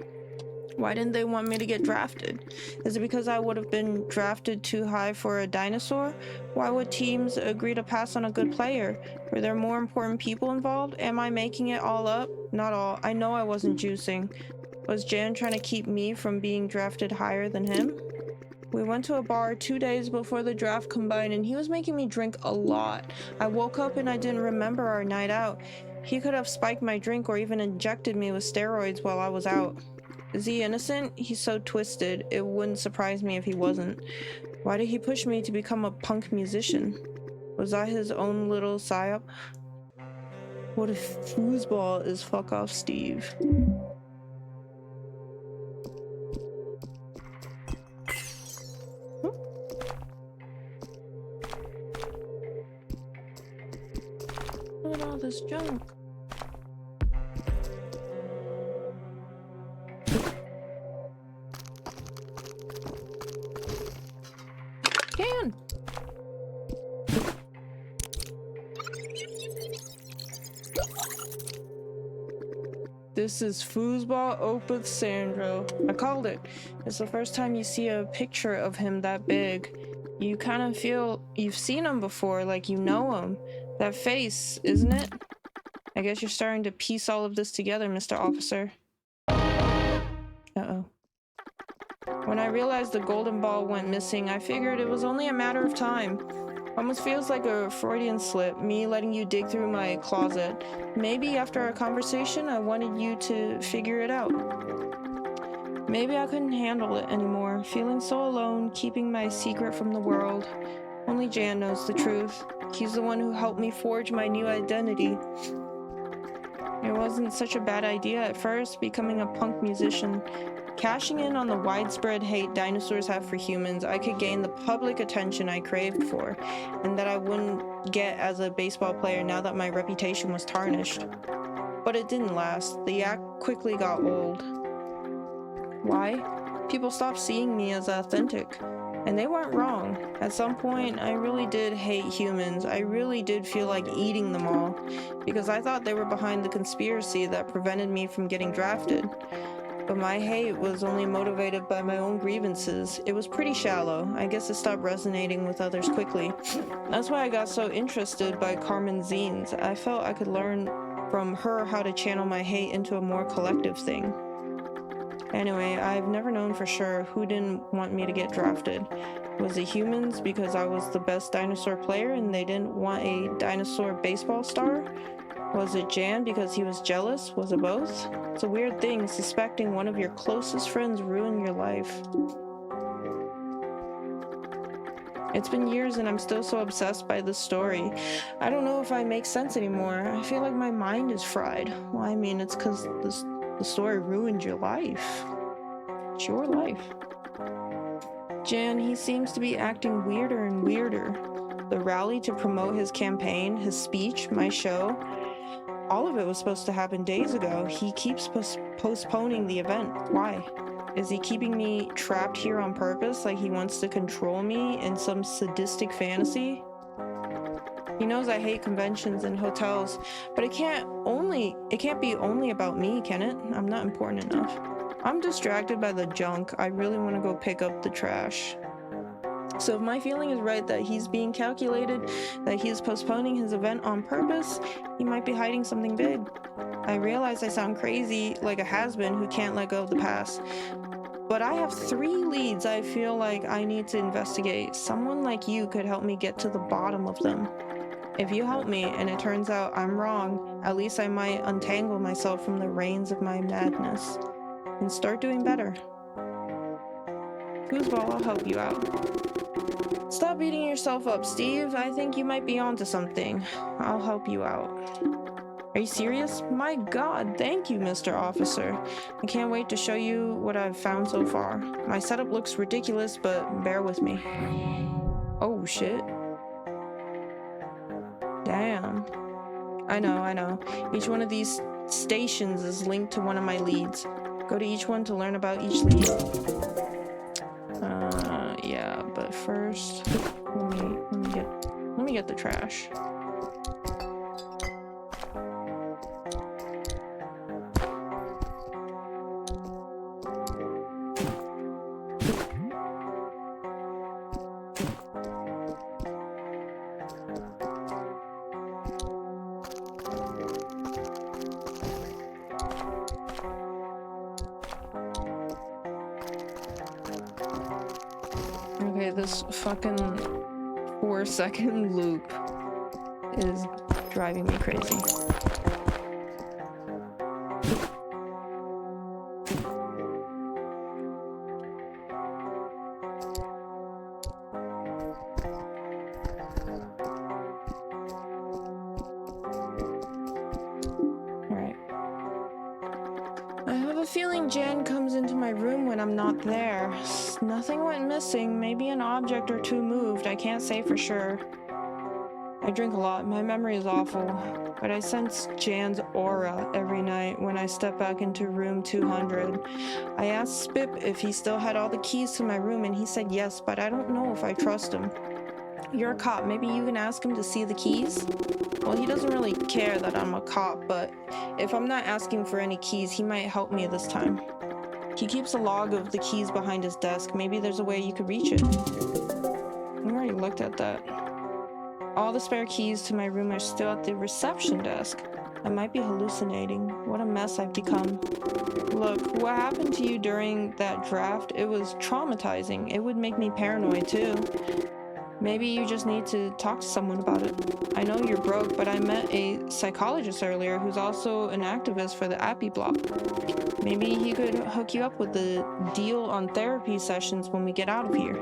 Why didn't they want me to get drafted? Is it because I would have been drafted too high for a dinosaur? Why would teams agree to pass on a good player? Were there more important people involved? Am I making it all up? Not all. I know I wasn't juicing. Was Jan trying to keep me from being drafted higher than him? We went to a bar 2 days before the draft combine and he was making me drink a lot. I woke up and I didn't remember our night out. He could have spiked my drink or even injected me with steroids while I was out. Is he innocent? He's so twisted. It wouldn't surprise me if he wasn't. Why did he push me to become a punk musician? Was I his own little psyop? What if foosball is fuck off Steve? Look at all this junk. Can. This is foosball opus Sandro. I called it. It's the first time you see a picture of him that big. You kind of feel you've seen him before, like you know him. That face, isn't it? I guess you're starting to piece all of this together, Mr. Officer. Uh-oh. When I realized the golden ball went missing, I figured it was only a matter of time. Almost feels like a Freudian slip, me letting you dig through my closet. Maybe after our conversation, I wanted you to figure it out. Maybe I couldn't handle it anymore, feeling so alone, keeping my secret from the world. Only Jan knows the truth. He's the one who helped me forge my new identity. It wasn't such a bad idea at first, becoming a punk musician. Cashing in on the widespread hate dinosaurs have for humans, I could gain the public attention I craved for, and that I wouldn't get as a baseball player now that my reputation was tarnished. But it didn't last. The act quickly got old. Why? People stopped seeing me as authentic. And they weren't wrong. At some point, I really did hate humans. I really did feel like eating them all, because I thought they were behind the conspiracy that prevented me from getting drafted. But my hate was only motivated by my own grievances. It was pretty shallow. I guess it stopped resonating with others quickly. That's why I got so interested by Carmen's zines. I felt I could learn from her how to channel my hate into a more collective thing. Anyway, I've never known for sure who didn't want me to get drafted. Was it humans because I was the best dinosaur player and they didn't want a dinosaur baseball star? Was it Jan because he was jealous? Was it both? It's a weird thing, suspecting one of your closest friends ruined your life. It's been years and I'm still so obsessed by this story. I don't know if I make sense anymore. I feel like my mind is fried. Well, I mean, it's because the story ruined your life. It's your life. Jan, he seems to be acting weirder and weirder. The rally to promote his campaign, his speech, my show, all of it was supposed to happen days ago. He keeps postponing the event. Why? Is he keeping me trapped here on purpose, like he wants to control me in some sadistic fantasy? He knows I hate conventions and hotels, but it can't be only about me, can it? I'm not important enough. I'm distracted by the junk. I really want to go pick up the trash. So if my feeling is right that he's being calculated, that he is postponing his event on purpose, he might be hiding something big. I realize I sound crazy, like a has-been who can't let go of the past. But I have 3 leads I feel like I need to investigate. Someone like you could help me get to the bottom of them. If you help me and it turns out I'm wrong, at least I might untangle myself from the reins of my madness and start doing better. Foosball, I'll help you out. Stop beating yourself up, Steve. I think you might be onto something. I'll help you out. Are you serious? My God, thank you, Mr. Officer. I can't wait to show you what I've found so far. My setup looks ridiculous, but bear with me. Oh, shit. Damn. I know. Each one of these stations is linked to one of my leads. Go to each one to learn about each lead. Yeah, but first, let me get the trash. Okay, this fucking 4-second loop is driving me crazy. Alright. I have a feeling Jan comes into my room when I'm not there. Nothing went missing, maybe an object or two moved, I can't say for sure. I drink a lot, my memory is awful, but I sense Jan's aura every night when I step back into room 200. I asked Spip if he still had all the keys to my room and he said yes, but I don't know if I trust him. You're a cop, maybe you can ask him to see the keys? Well, he doesn't really care that I'm a cop, but if I'm not asking for any keys, he might help me this time. He keeps a log of the keys behind his desk. Maybe there's a way you could reach it. I already looked at that. All the spare keys to my room are still at the reception desk. I might be hallucinating. What a mess I've become. Look, what happened to you during that draft? It was traumatizing. It would make me paranoid too. Maybe you just need to talk to someone about it. I know you're broke, but I met a psychologist earlier who's also an activist for the Appy Block. Maybe he could hook you up with the deal on therapy sessions when we get out of here.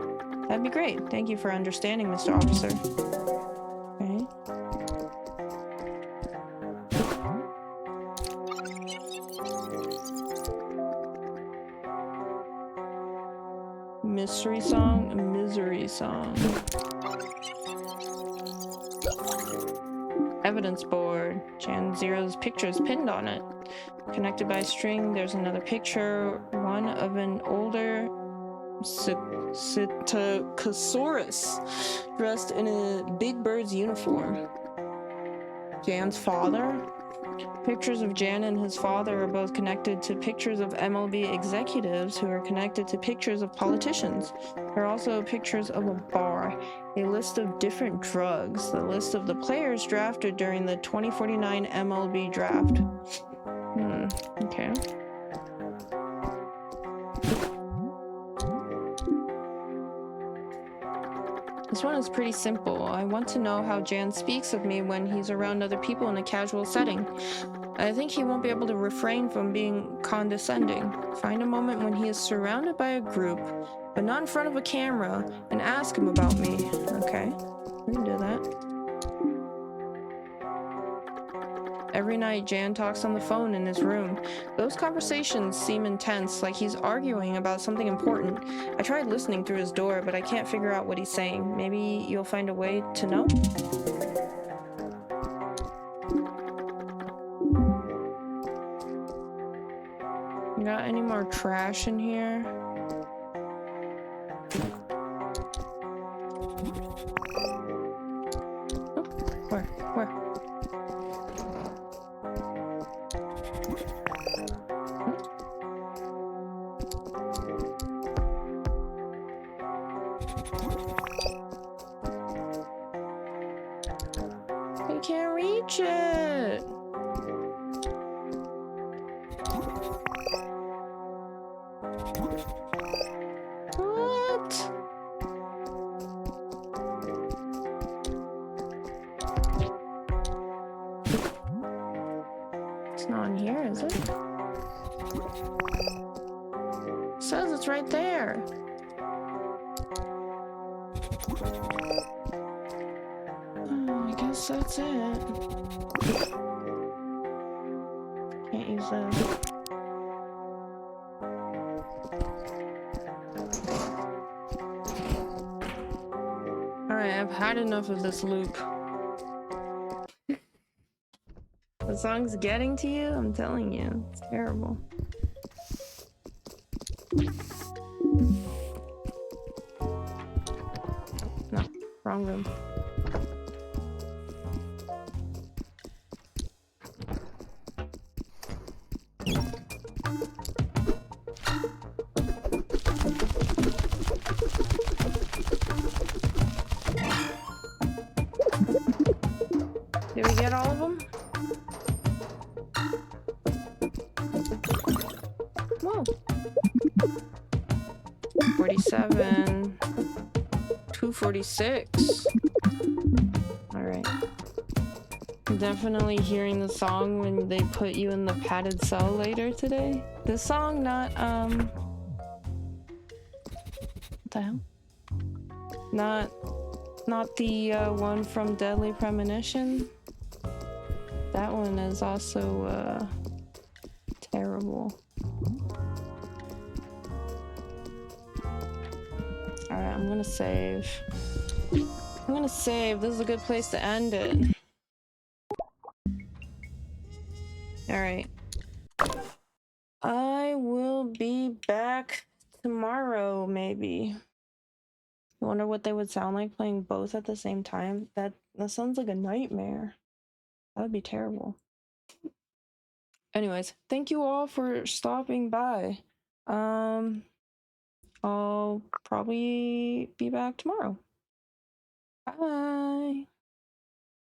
That'd be great. Thank you for understanding, Mr. Officer. Okay. Mystery song, misery song. Evidence board. Jan Zero's picture is pinned on it. Connected by a string, there's another picture, one of an older Cetacosaurus dressed in a big bird's uniform. Jan's father? Pictures of Jan and his father are both connected to pictures of MLB executives who are connected to pictures of politicians. There are also pictures of a bar, a list of different drugs, the list of the players drafted during the 2049 MLB draft. Okay. This one is pretty simple. I want to know how Jan speaks of me when he's around other people in a casual setting. I think he won't be able to refrain from being condescending. Find a moment when he is surrounded by a group, but not in front of a camera, and ask him about me. Okay, we can do that. Every night, Jan talks on the phone in his room. Those conversations seem intense, like he's arguing about something important. I tried listening through his door, but I can't figure out what he's saying. Maybe you'll find a way to know? Got any more trash in here? Oh, where? I can't reach it. What? It's not in here, is it? It says it's right there. I guess that's it. Can't use that. Alright, I've had enough of this loop. The song's getting to you? I'm telling you, it's terrible. No, wrong room. Did we get all of them? Whoa. 47. 246. Alright. I'm definitely hearing the song when they put you in the padded cell later today. This song, not, what the hell? Not the, one from Deadly Premonition. That one is also, terrible. Alright, I'm gonna save. This is a good place to end it. Alright. I will be back tomorrow, maybe. I wonder what they would sound like playing both at the same time. That sounds like a nightmare. That would be terrible. Anyways, thank you all for stopping by. I'll probably be back tomorrow. Bye.